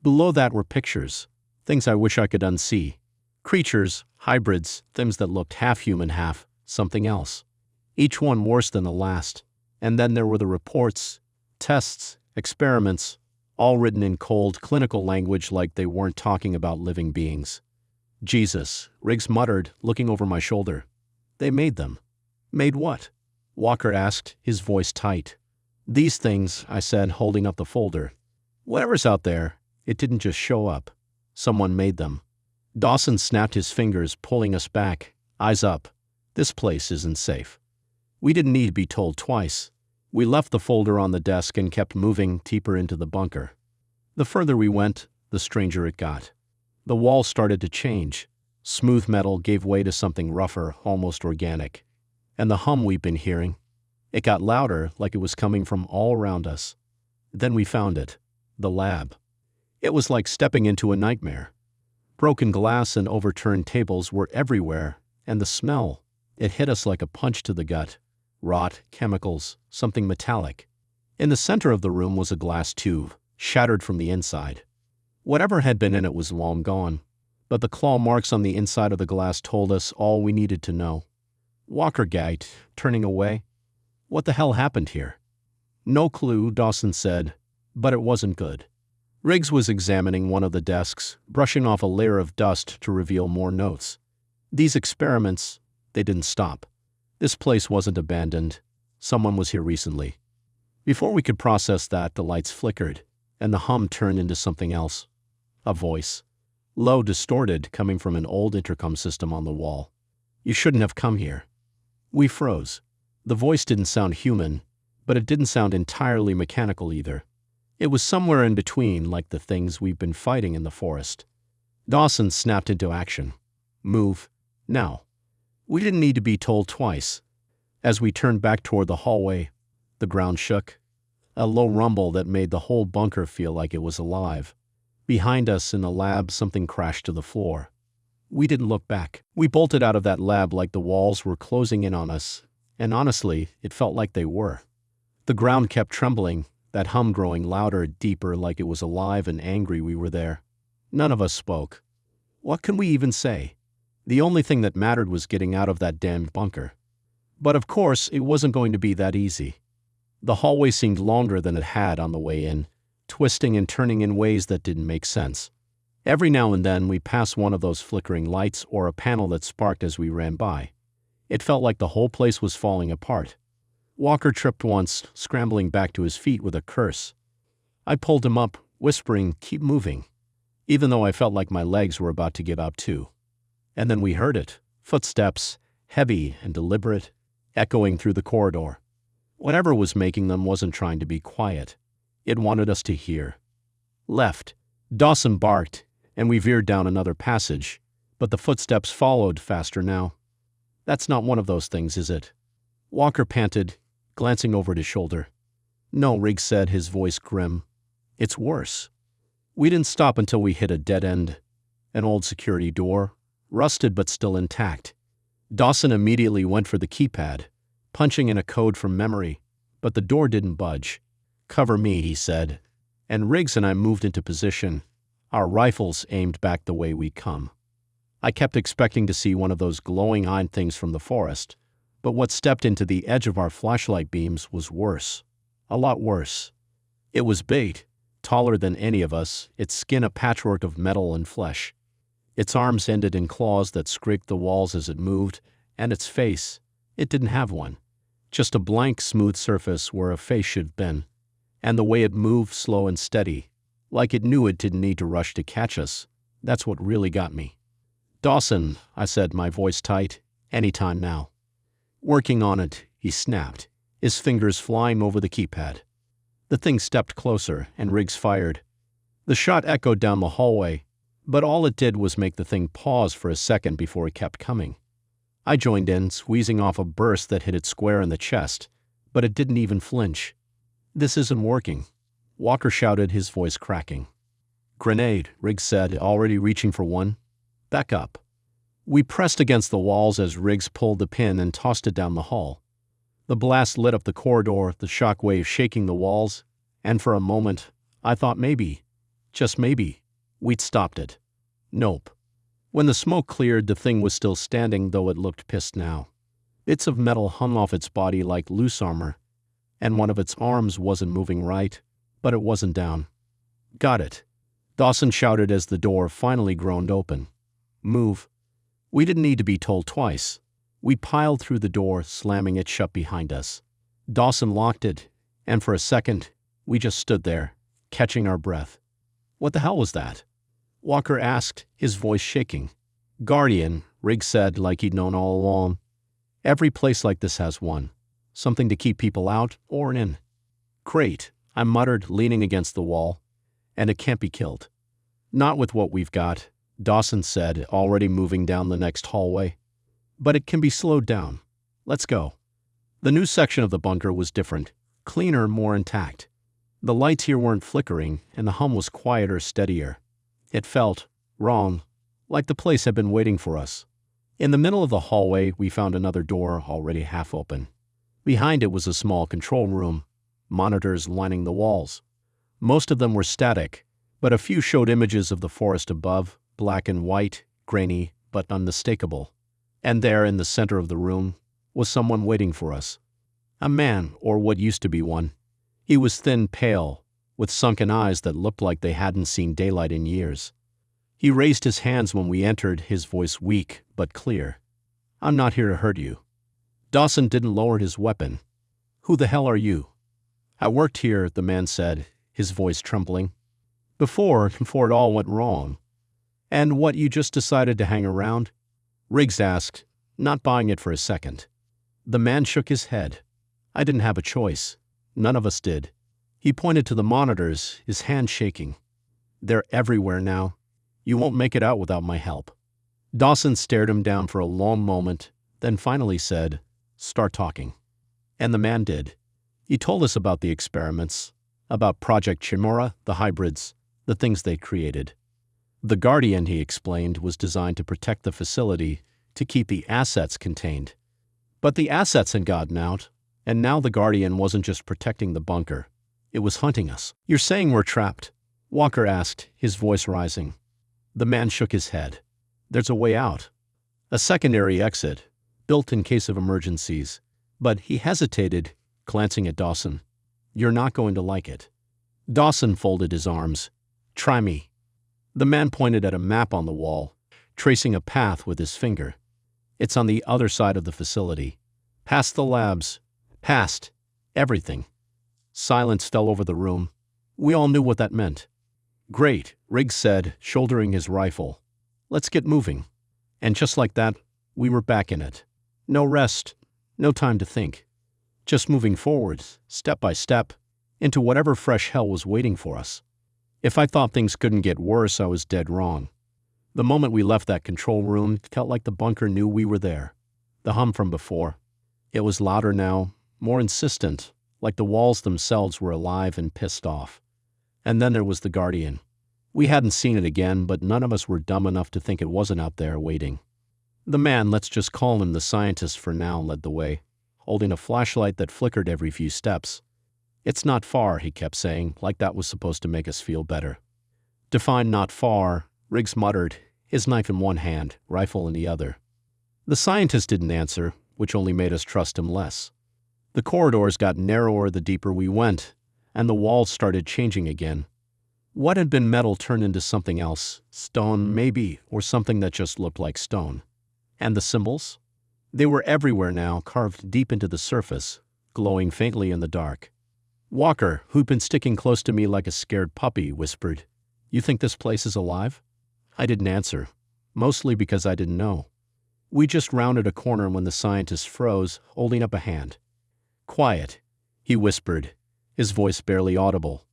Below that were pictures, things I wish I could unsee. Creatures, hybrids, things that looked half human, half something else. Each one worse than the last. And then there were the reports, tests, experiments, all written in cold, clinical language like they weren't talking about living beings. "Jesus," Riggs muttered, looking over my shoulder. "They made them." "Made what?" Walker asked, his voice tight. "These things," I said, holding up the folder. "Whatever's out there, it didn't just show up. Someone made them." Dawson snapped his fingers, pulling us back, eyes up. "This place isn't safe." We didn't need to be told twice. We left the folder on the desk and kept moving deeper into the bunker. The further we went, the stranger it got. The walls started to change. Smooth metal gave way to something rougher, almost organic. And the hum we'd been hearing, it got louder, like it was coming from all around us. Then we found it. The lab. It was like stepping into a nightmare. Broken glass and overturned tables were everywhere, and the smell, it hit us like a punch to the gut. Rot, chemicals, something metallic. In the center of the room was a glass tube, shattered from the inside. Whatever had been in it was long gone, but the claw marks on the inside of the glass told us all we needed to know. Walker gagged, turning away. "What the hell happened here?" "No clue," Dawson said, but it wasn't good. Riggs was examining one of the desks, brushing off a layer of dust to reveal more notes. These experiments, they didn't stop. This place wasn't abandoned. Someone was here recently. Before we could process that, the lights flickered, and the hum turned into something else. A voice. Low, distorted, coming from an old intercom system on the wall. "You shouldn't have come here." We froze. The voice didn't sound human, but it didn't sound entirely mechanical either. It was somewhere in between, like the things we've been fighting in the forest. Dawson snapped into action. "Move. Now." We didn't need to be told twice. As we turned back toward the hallway, the ground shook. A low rumble that made the whole bunker feel like it was alive. Behind us in the lab, something crashed to the floor. We didn't look back. We bolted out of that lab like the walls were closing in on us, and honestly, it felt like they were. The ground kept trembling, that hum growing louder, deeper, like it was alive and angry we were there. None of us spoke. What can we even say? The only thing that mattered was getting out of that damned bunker. But of course, it wasn't going to be that easy. The hallway seemed longer than it had on the way in, twisting and turning in ways that didn't make sense. Every now and then we passed one of those flickering lights or a panel that sparked as we ran by. It felt like the whole place was falling apart. Walker tripped once, scrambling back to his feet with a curse. I pulled him up, whispering, "Keep moving," even though I felt like my legs were about to give out too. And then we heard it, footsteps, heavy and deliberate, echoing through the corridor. Whatever was making them wasn't trying to be quiet. It wanted us to hear. Left. Dawson barked, and we veered down another passage, but the footsteps followed faster now. "That's not one of those things, is it?" Walker panted, glancing over his shoulder. "No," Riggs said, his voice grim. "It's worse." We didn't stop until we hit a dead end. An old security door, rusted but still intact. Dawson immediately went for the keypad, punching in a code from memory, but the door didn't budge. "Cover me," he said, and Riggs and I moved into position, our rifles aimed back the way we'd come. I kept expecting to see one of those glowing-eyed things from the forest, but what stepped into the edge of our flashlight beams was worse. A lot worse. It was big, taller than any of us, its skin a patchwork of metal and flesh. Its arms ended in claws that scraped the walls as it moved, And its face, it didn't have one. Just a blank, smooth surface where a face should have been. And the way it moved, slow and steady, like it knew it didn't need to rush to catch us, that's what really got me. "Dawson," I said, my voice tight, "any time now." "Working on it," he snapped, his fingers flying over the keypad. The thing stepped closer, and Riggs fired. The shot echoed down the hallway, but all it did was make the thing pause for a second before it kept coming. I joined in, squeezing off a burst that hit it square in the chest, but it didn't even flinch. "This isn't working," Walker shouted, his voice cracking. "Grenade," Riggs said, already reaching for one. "Back up." We pressed against the walls as Riggs pulled the pin and tossed it down the hall. The blast lit up the corridor, the shock wave shaking the walls, and for a moment, I thought maybe, just maybe, we'd stopped it. Nope. When the smoke cleared, the thing was still standing, though it looked pissed now. Bits of metal hung off its body like loose armor, and one of its arms wasn't moving right, but it wasn't down. "Got it," Dawson shouted as the door finally groaned open. "Move." We didn't need to be told twice. We piled through the door, slamming it shut behind us. Dawson locked it, and for a second, we just stood there, catching our breath. "What the hell was that?" Walker asked, his voice shaking. "Guardian," Riggs said, like he'd known all along. "Every place like this has one. Something to keep people out or in." "Great," I muttered, leaning against the wall. "And it can't be killed." "Not with what we've got," Dawson said, already moving down the next hallway. "But it can be slowed down. Let's go." The new section of the bunker was different, cleaner, more intact. The lights here weren't flickering, and the hum was quieter, steadier. It felt wrong, like the place had been waiting for us. In the middle of the hallway, we found another door already half open. Behind it was a small control room, monitors lining the walls. Most of them were static, but a few showed images of the forest above, black and white, grainy, but unmistakable. And there, in the center of the room, was someone waiting for us. A man, or what used to be one. He was thin, pale, with sunken eyes that looked like they hadn't seen daylight in years. He raised his hands when we entered, his voice weak but clear. "I'm not here to hurt you." Dawson didn't lower his weapon. "Who the hell are you?" "I worked here," the man said, his voice trembling. Before it all went wrong." "And what, you just decided to hang around?" Riggs asked, not buying it for a second. The man shook his head. "I didn't have a choice. None of us did." He pointed to the monitors, his hand shaking. "They're everywhere now. You won't make it out without my help." Dawson stared him down for a long moment, then finally said, "Start talking." And the man did. He told us about the experiments, about Project Chimera, the hybrids, the things they created. The Guardian, he explained, was designed to protect the facility, to keep the assets contained. But the assets had gotten out, and now the Guardian wasn't just protecting the bunker. It was hunting us. "You're saying we're trapped?" Walker asked, his voice rising. The man shook his head. "There's a way out. A secondary exit, built in case of emergencies." But he hesitated, glancing at Dawson. "You're not going to like it." Dawson folded his arms. "Try me." The man pointed at a map on the wall, tracing a path with his finger. "It's on the other side of the facility. Past the labs. Past everything." Silence fell over the room. We all knew what that meant. "Great," Riggs said, shouldering his rifle. "Let's get moving." And just like that, we were back in it. No rest, no time to think. Just moving forward, step by step, into whatever fresh hell was waiting for us. If I thought things couldn't get worse, I was dead wrong. The moment we left that control room, it felt like the bunker knew we were there. The hum from before. It was louder now, more insistent, like the walls themselves were alive and pissed off. And then there was the Guardian. We hadn't seen it again, but none of us were dumb enough to think it wasn't out there waiting. The man, let's just call him the scientist for now, led the way, holding a flashlight that flickered every few steps. "It's not far," he kept saying, like that was supposed to make us feel better. "Define not far," Riggs muttered, his knife in one hand, rifle in the other. The scientist didn't answer, which only made us trust him less. The corridors got narrower the deeper we went, and the walls started changing again. What had been metal turned into something else, stone maybe, or something that just looked like stone. And the symbols? They were everywhere now, carved deep into the surface, glowing faintly in the dark. Walker, who'd been sticking close to me like a scared puppy, whispered, "You think this place is alive?" I didn't answer, mostly because I didn't know. We just rounded a corner when the scientist froze, holding up a hand. "Quiet," he whispered, his voice barely audible.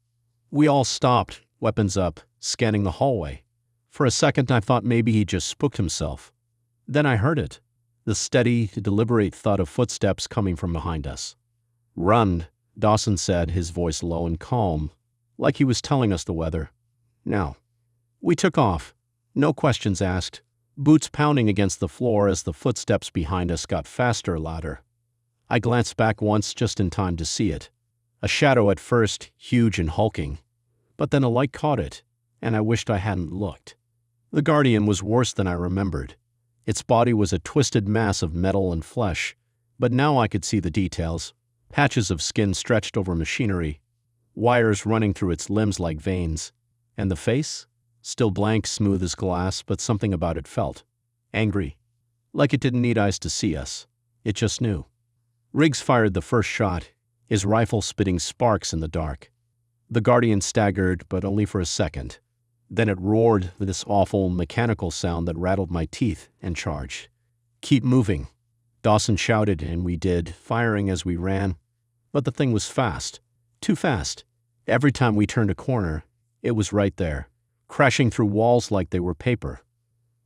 We all stopped, weapons up, scanning the hallway. For a second I thought maybe he just spooked himself. Then I heard it, the steady, deliberate thud of footsteps coming from behind us. "Run," Dawson said, his voice low and calm, like he was telling us the weather. Now. We took off, no questions asked, boots pounding against the floor as the footsteps behind us got faster, louder. I glanced back once just in time to see it. A shadow at first, huge and hulking. But then a light caught it, and I wished I hadn't looked. The Guardian was worse than I remembered. Its body was a twisted mass of metal and flesh, but now I could see the details. Patches of skin stretched over machinery, wires running through its limbs like veins. And the face? Still blank, smooth as glass, but something about it felt angry. Like it didn't need eyes to see us. It just knew. Riggs fired the first shot, his rifle spitting sparks in the dark. The Guardian staggered, but only for a second. Then it roared with this awful mechanical sound that rattled my teeth and charged. "Keep moving," Dawson shouted, and we did, firing as we ran. But the thing was fast. Too fast. Every time we turned a corner, it was right there, crashing through walls like they were paper.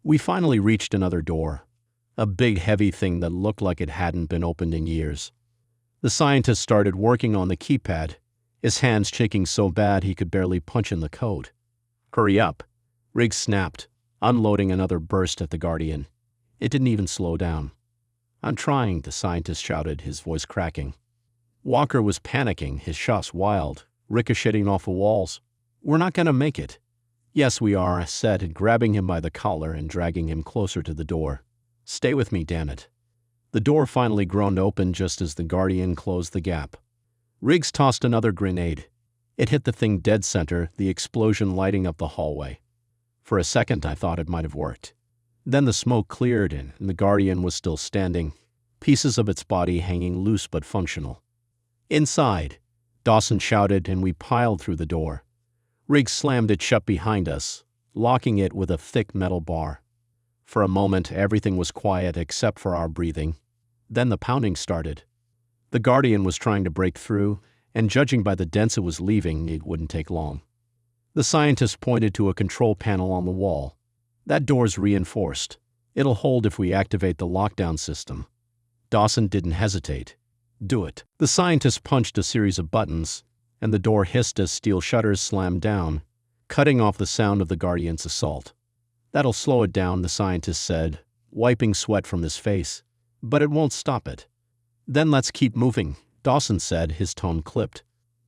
We finally reached another door. A big, heavy thing that looked like it hadn't been opened in years. The scientist started working on the keypad, his hands shaking so bad he could barely punch in the code. "Hurry up," Riggs snapped, unloading another burst at the Guardian. It didn't even slow down. "I'm trying," the scientist shouted, his voice cracking. Walker was panicking, his shots wild, ricocheting off the walls. "We're not going to make it." "Yes, we are," I said, grabbing him by the collar and dragging him closer to the door. "Stay with me, damn it." The door finally groaned open just as the Guardian closed the gap. Riggs tossed another grenade. It hit the thing dead center, the explosion lighting up the hallway. For a second I thought it might have worked. Then the smoke cleared and the Guardian was still standing, pieces of its body hanging loose but functional. "Inside," Dawson shouted, and we piled through the door. Riggs slammed it shut behind us, locking it with a thick metal bar. For a moment everything was quiet except for our breathing. Then the pounding started. The Guardian was trying to break through, and judging by the dents it was leaving, it wouldn't take long. The scientist pointed to a control panel on the wall. "That door's reinforced. It'll hold if we activate the lockdown system." Dawson didn't hesitate. "Do it." The scientist punched a series of buttons, and the door hissed as steel shutters slammed down, cutting off the sound of the Guardian's assault. "That'll slow it down," the scientist said, wiping sweat from his face. "But it won't stop it." "Then let's keep moving," Dawson said, his tone clipped.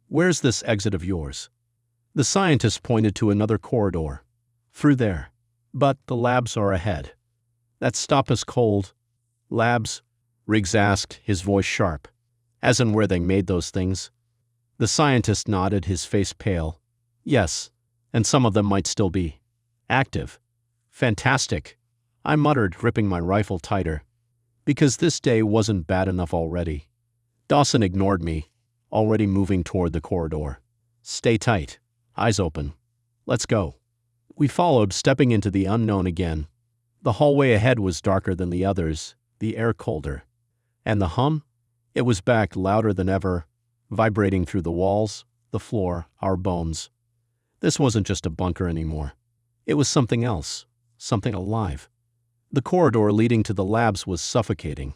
"Where's this exit of yours?" The scientist pointed to another corridor. "Through there. But the labs are ahead." "That stop us cold." "Labs?" Riggs asked, his voice sharp. "As in where they made those things?" The scientist nodded, his face pale. "Yes, and some of them might still be active." "Fantastic," I muttered, gripping my rifle tighter. Because this day wasn't bad enough already. Dawson ignored me, already moving toward the corridor. "Stay tight. Eyes open. Let's go." We followed, stepping into the unknown again. The hallway ahead was darker than the others, the air colder. And the hum? It was back, louder than ever, vibrating through the walls, the floor, our bones. This wasn't just a bunker anymore. It was something else, something alive. The corridor leading to the labs was suffocating.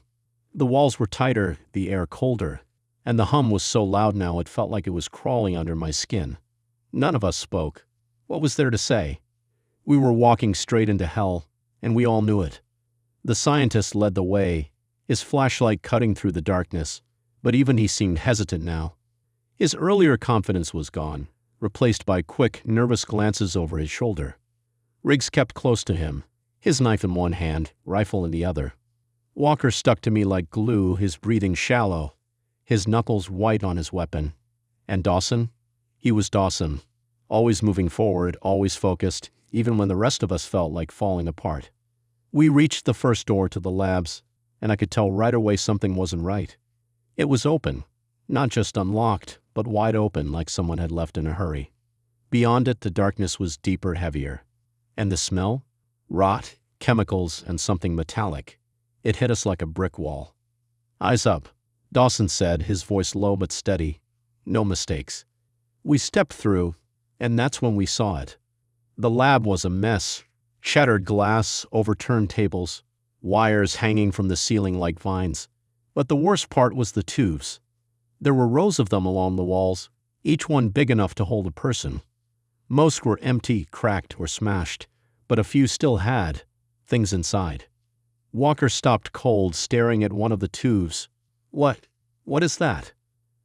The walls were tighter, the air colder, and the hum was so loud now it felt like it was crawling under my skin. None of us spoke. What was there to say? We were walking straight into hell, and we all knew it. The scientist led the way, his flashlight cutting through the darkness, but even he seemed hesitant now. His earlier confidence was gone, replaced by quick, nervous glances over his shoulder. Riggs kept close to him, his knife in one hand, rifle in the other. Walker stuck to me like glue, his breathing shallow, his knuckles white on his weapon. And Dawson? He was Dawson, always moving forward, always focused, even when the rest of us felt like falling apart. We reached the first door to the labs, and I could tell right away something wasn't right. It was open, not just unlocked, but wide open like someone had left in a hurry. Beyond it, the darkness was deeper, heavier. And the smell? Rot, chemicals, and something metallic. It hit us like a brick wall. "Eyes up," Dawson said, his voice low but steady. No mistakes. We stepped through, and that's when we saw it. The lab was a mess. Shattered glass, overturned tables, wires hanging from the ceiling like vines. But the worst part was the tubes. There were rows of them along the walls, each one big enough to hold a person. Most were empty, cracked, or smashed, but a few still had things inside. Walker stopped cold, staring at one of the tubes. What is that?"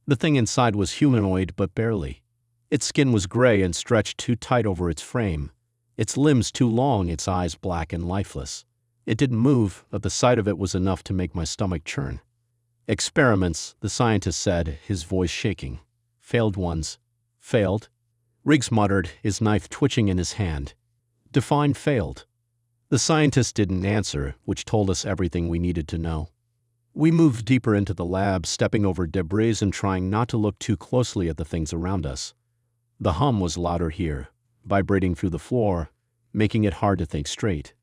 The thing inside was humanoid, but barely. Its skin was gray and stretched too tight over its frame. Its limbs too long, its eyes black and lifeless. It didn't move, but the sight of it was enough to make my stomach churn. "Experiments," the scientist said, his voice shaking. "Failed ones." "Failed?" Riggs muttered, his knife twitching in his hand. "Define failed." The scientist didn't answer, which told us everything we needed to know. We moved deeper into the lab, stepping over debris and trying not to look too closely at the things around us. The hum was louder here, vibrating through the floor, making it hard to think straight.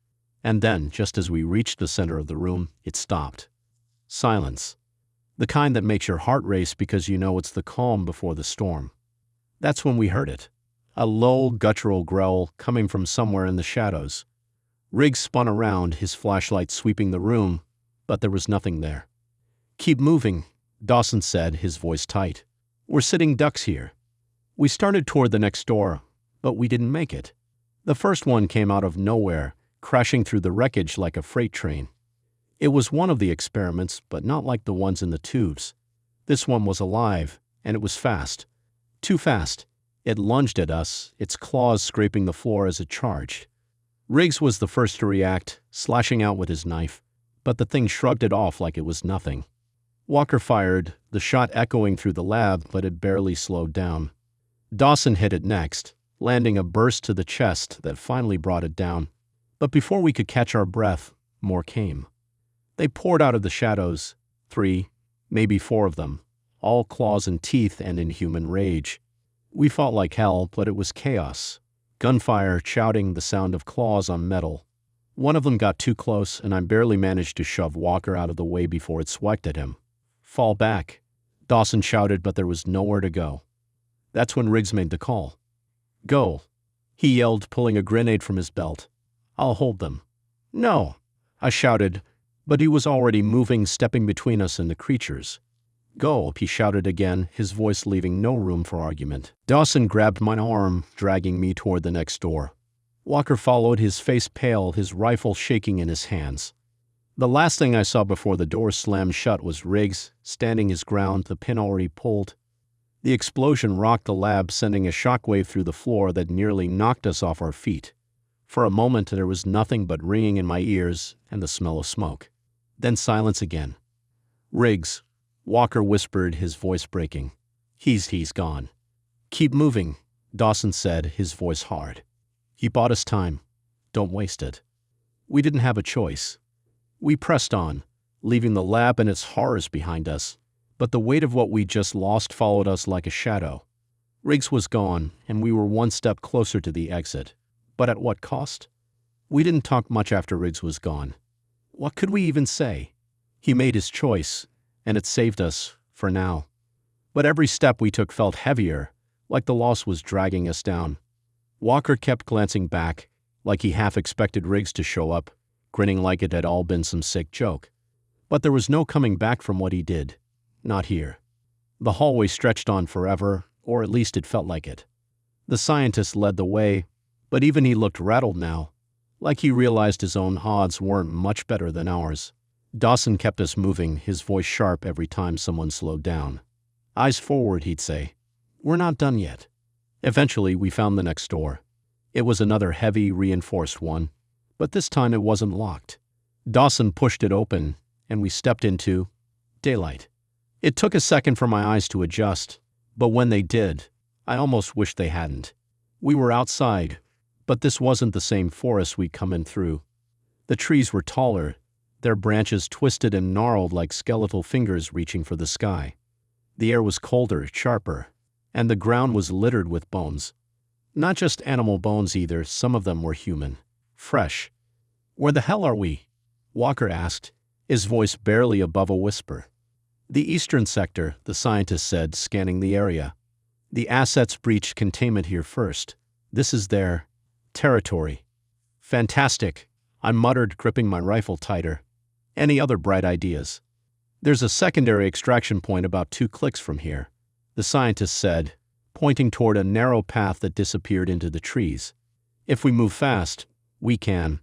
And then, just as we reached the center of the room, it stopped. Silence. The kind that makes your heart race because you know it's the calm before the storm. That's when we heard it. A low, guttural growl coming from somewhere in the shadows. Riggs spun around, his flashlight sweeping the room, but there was nothing there. "Keep moving," Dawson said, his voice tight. "We're sitting ducks here." We started toward the next door, but we didn't make it. The first one came out of nowhere, crashing through the wreckage like a freight train. It was one of the experiments, but not like the ones in the tubes. This one was alive, and it was fast. Too fast. It lunged at us, its claws scraping the floor as it charged. Riggs was the first to react, slashing out with his knife, but the thing shrugged it off like it was nothing. Walker fired, the shot echoing through the lab, but it barely slowed down. Dawson hit it next, landing a burst to the chest that finally brought it down. But before we could catch our breath, more came. They poured out of the shadows, 3, maybe 4 of them, all claws and teeth and inhuman rage. We fought like hell, but it was chaos. Gunfire, shouting, the sound of claws on metal. One of them got too close, and I barely managed to shove Walker out of the way before it swiped at him. "Fall back," Dawson shouted, but there was nowhere to go. That's when Riggs made the call. "Go," he yelled, pulling a grenade from his belt. "I'll hold them." "No," I shouted, but he was already moving, stepping between us and the creatures. "Go," he shouted again, his voice leaving no room for argument. Dawson grabbed my arm, dragging me toward the next door. Walker followed, his face pale, his rifle shaking in his hands. The last thing I saw before the door slammed shut was Riggs, standing his ground, the pin already pulled. The explosion rocked the lab, sending a shockwave through the floor that nearly knocked us off our feet. For a moment there was nothing but ringing in my ears and the smell of smoke. Then silence again. "Riggs," Walker whispered, his voice breaking. He's gone." "Keep moving," Dawson said, his voice hard. "He bought us time. Don't waste it." We didn't have a choice. We pressed on, leaving the lab and its horrors behind us, but the weight of what we just lost followed us like a shadow. Riggs was gone, and we were one step closer to the exit. But at what cost? We didn't talk much after Riggs was gone. What could we even say? He made his choice, and it saved us, for now. But every step we took felt heavier, like the loss was dragging us down. Walker kept glancing back, like he half expected Riggs to show up, grinning like it had all been some sick joke. But there was no coming back from what he did. Not here. The hallway stretched on forever, or at least it felt like it. The scientist led the way, but even he looked rattled now, like he realized his own odds weren't much better than ours. Dawson kept us moving, his voice sharp every time someone slowed down. "Eyes forward," he'd say. "We're not done yet." Eventually, we found the next door. It was another heavy, reinforced one, but this time it wasn't locked. Dawson pushed it open, and we stepped into daylight. It took a second for my eyes to adjust, but when they did, I almost wished they hadn't. We were outside, but this wasn't the same forest we'd come in through. The trees were taller, their branches twisted and gnarled like skeletal fingers reaching for the sky. The air was colder, sharper, and the ground was littered with bones. Not just animal bones either, some of them were human. Fresh. "Where the hell are we?" Walker asked, his voice barely above a whisper. "The eastern sector," the scientist said, scanning the area. "The assets breached containment here first. This is their territory." "Fantastic," I muttered, gripping my rifle tighter. "Any other bright ideas?" "There's a secondary extraction point about 2 clicks from here," the scientist said, pointing toward a narrow path that disappeared into the trees. "If we move fast, we can."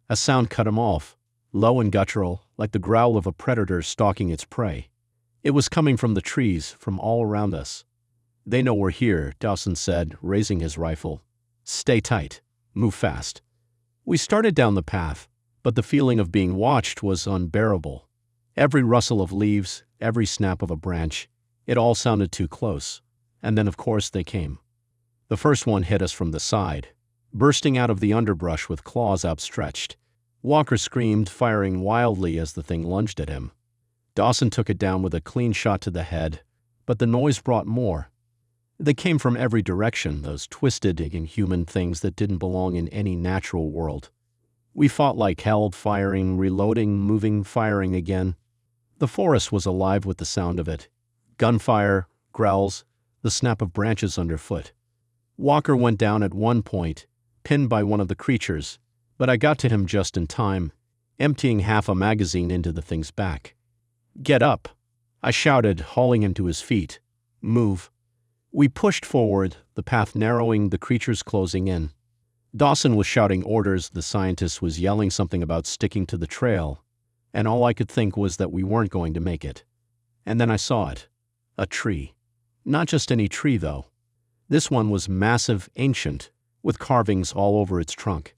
A sound cut him off, low and guttural, like the growl of a predator stalking its prey. It was coming from the trees, from all around us. "They know we're here," Dawson said, raising his rifle. "Stay tight. Move fast." We started down the path, but the feeling of being watched was unbearable. Every rustle of leaves, every snap of a branch, it all sounded too close. And then, of course, they came. The first one hit us from the side, bursting out of the underbrush with claws outstretched. Walker screamed, firing wildly as the thing lunged at him. Dawson took it down with a clean shot to the head, but the noise brought more. They came from every direction, those twisted, inhuman things that didn't belong in any natural world. We fought like hell, firing, reloading, moving, firing again. The forest was alive with the sound of it. Gunfire, growls, the snap of branches underfoot. Walker went down at one point, pinned by one of the creatures, but I got to him just in time, emptying half a magazine into the thing's back. "Get up," I shouted, hauling him to his feet. "Move." We pushed forward, the path narrowing, the creatures closing in. Dawson was shouting orders, the scientist was yelling something about sticking to the trail, and all I could think was that we weren't going to make it. And then I saw it. A tree. Not just any tree, though. This one was massive, ancient, with carvings all over its trunk.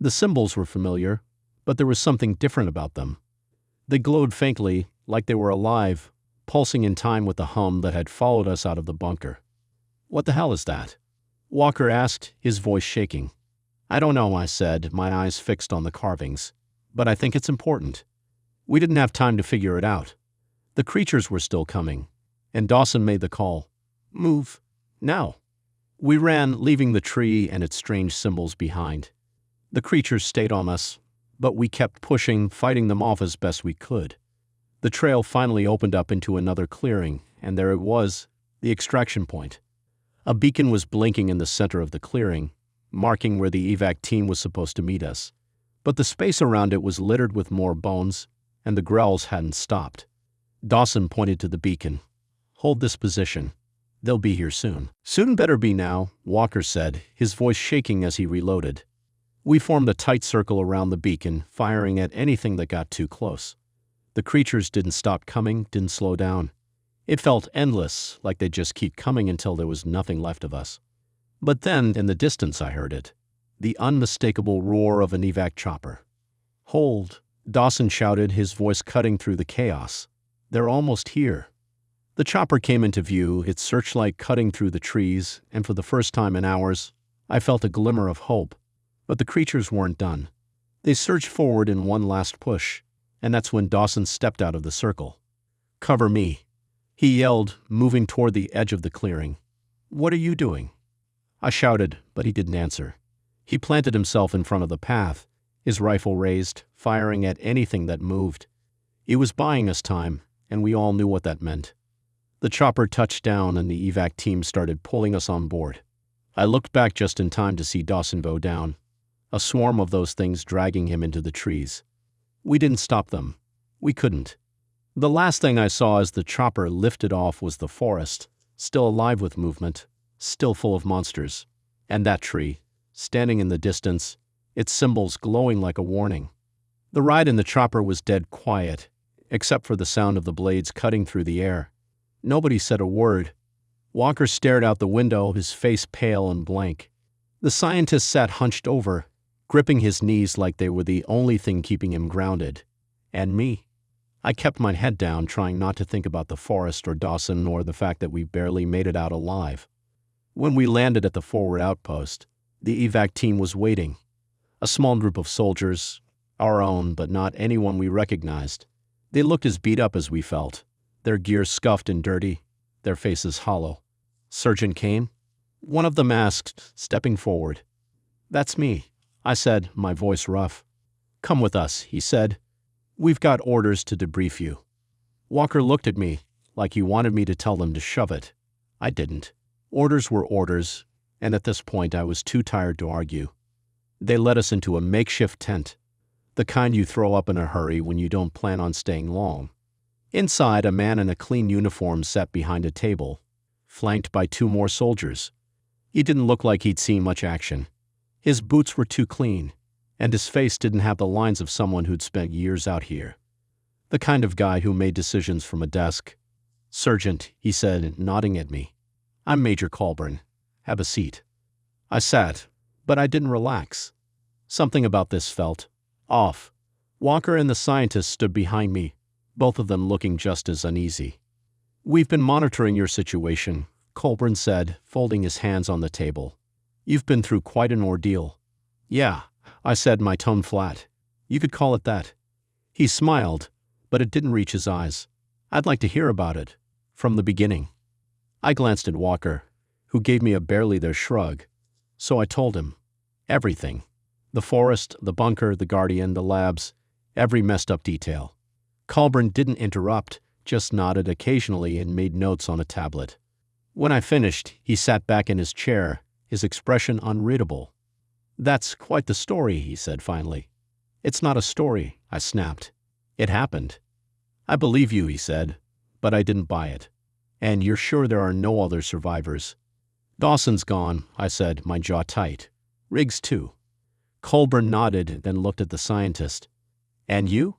The symbols were familiar, but there was something different about them. They glowed faintly, like they were alive, pulsing in time with the hum that had followed us out of the bunker. "What the hell is that?" Walker asked, his voice shaking. "I don't know," I said, my eyes fixed on the carvings. "But I think it's important." We didn't have time to figure it out. The creatures were still coming, and Dawson made the call. "Move. Now." We ran, leaving the tree and its strange symbols behind. The creatures stayed on us, but we kept pushing, fighting them off as best we could. The trail finally opened up into another clearing, and there it was, the extraction point. A beacon was blinking in the center of the clearing, marking where the evac team was supposed to meet us. But the space around it was littered with more bones, and the growls hadn't stopped. Dawson pointed to the beacon. "Hold this position. They'll be here soon." "Soon better be now," Walker said, his voice shaking as he reloaded. We formed a tight circle around the beacon, firing at anything that got too close. The creatures didn't stop coming, didn't slow down. It felt endless, like they'd just keep coming until there was nothing left of us. But then, in the distance, I heard it. The unmistakable roar of an evac chopper. "Hold," Dawson shouted, his voice cutting through the chaos. "They're almost here." The chopper came into view, its searchlight cutting through the trees, and for the first time in hours, I felt a glimmer of hope. But the creatures weren't done. They surged forward in one last push, and that's when Dawson stepped out of the circle. "Cover me," he yelled, moving toward the edge of the clearing. "What are you doing?" I shouted, but he didn't answer. He planted himself in front of the path, his rifle raised, firing at anything that moved. He was buying us time, and we all knew what that meant. The chopper touched down and the evac team started pulling us on board. I looked back just in time to see Dawson bow down, a swarm of those things dragging him into the trees. We didn't stop them. We couldn't. The last thing I saw as the chopper lifted off was the forest, still alive with movement, still full of monsters. And that tree, standing in the distance, its symbols glowing like a warning. The ride in the chopper was dead quiet, except for the sound of the blades cutting through the air. Nobody said a word. Walker stared out the window, his face pale and blank. The scientist sat hunched over, gripping his knees like they were the only thing keeping him grounded. And me? I kept my head down, trying not to think about the forest or Dawson or the fact that we barely made it out alive. When we landed at the forward outpost, the evac team was waiting. A small group of soldiers, Our own, but not anyone we recognized. They looked as beat up as we felt, their gear scuffed and dirty, their faces hollow. Sergeant Kane? One of them asked, stepping forward. "That's me," I said, my voice rough. "Come with us," he said. "We've got orders to debrief you." Walker looked at me like he wanted me to tell them to shove it. I didn't. Orders were orders, and at this point I was too tired to argue. They led us into a makeshift tent, the kind you throw up in a hurry when you don't plan on staying long. Inside, a man in a clean uniform sat behind a table, flanked by 2 more soldiers. He didn't look like he'd seen much action. His boots were too clean, and his face didn't have the lines of someone who'd spent years out here. The kind of guy who made decisions from a desk. "Sergeant," he said, nodding at me. "I'm Major Colburn. Have a seat." I sat, but I didn't relax. Something about this felt off. Walker and the scientist stood behind me, both of them looking just as uneasy. "We've been monitoring your situation," Colburn said, folding his hands on the table. "You've been through quite an ordeal." "Yeah," I said, my tone flat. "You could call it that." He smiled, but it didn't reach his eyes. "I'd like to hear about it. From the beginning." I glanced at Walker, who gave me a barely there shrug. So I told him. Everything. The forest, the bunker, the Guardian, the labs, every messed up detail. Colburn didn't interrupt, just nodded occasionally and made notes on a tablet. When I finished, he sat back in his chair, his expression unreadable. "That's quite the story," he said finally. "It's not a story," I snapped. "It happened." "I believe you," he said, but I didn't buy it. "And you're sure there are no other survivors?" "Dawson's gone," I said, my jaw tight. "Riggs too." Colburn nodded, then looked at the scientist. "And you?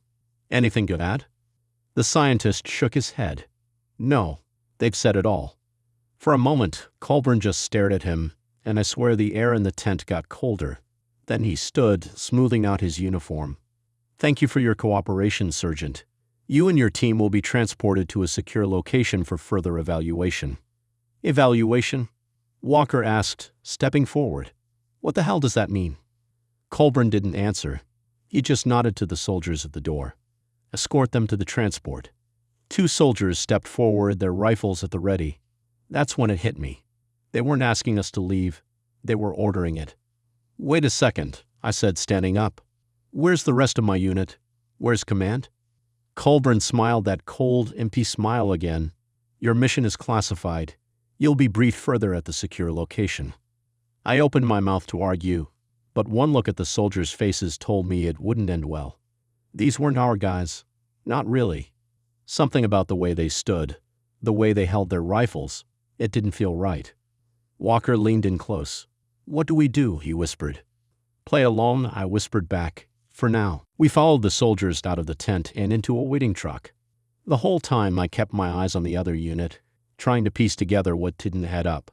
Anything to add?" The scientist shook his head. "No, they've said it all." For a moment, Colburn just stared at him, and I swear the air in the tent got colder. Then he stood, smoothing out his uniform. "Thank you for your cooperation, Sergeant. You and your team will be transported to a secure location for further evaluation." "Evaluation?" Walker asked, stepping forward. "What the hell does that mean?" Colburn didn't answer. He just nodded to the soldiers at the door. "Escort them to the transport." 2 soldiers stepped forward, their rifles at the ready. That's when it hit me. They weren't asking us to leave. They were ordering it. "Wait a second," I said, standing up. "Where's the rest of my unit? Where's command?" Colburn smiled that cold, empty smile again. "Your mission is classified. You'll be briefed further at the secure location." I opened my mouth to argue, but one look at the soldiers' faces told me it wouldn't end well. These weren't our guys. Not really. Something about the way they stood, the way they held their rifles, it didn't feel right. Walker leaned in close. "What do we do?" he whispered. "Play alone," I whispered back. "For now." We followed the soldiers out of the tent and into a waiting truck. The whole time I kept my eyes on the other unit, trying to piece together what didn't add up.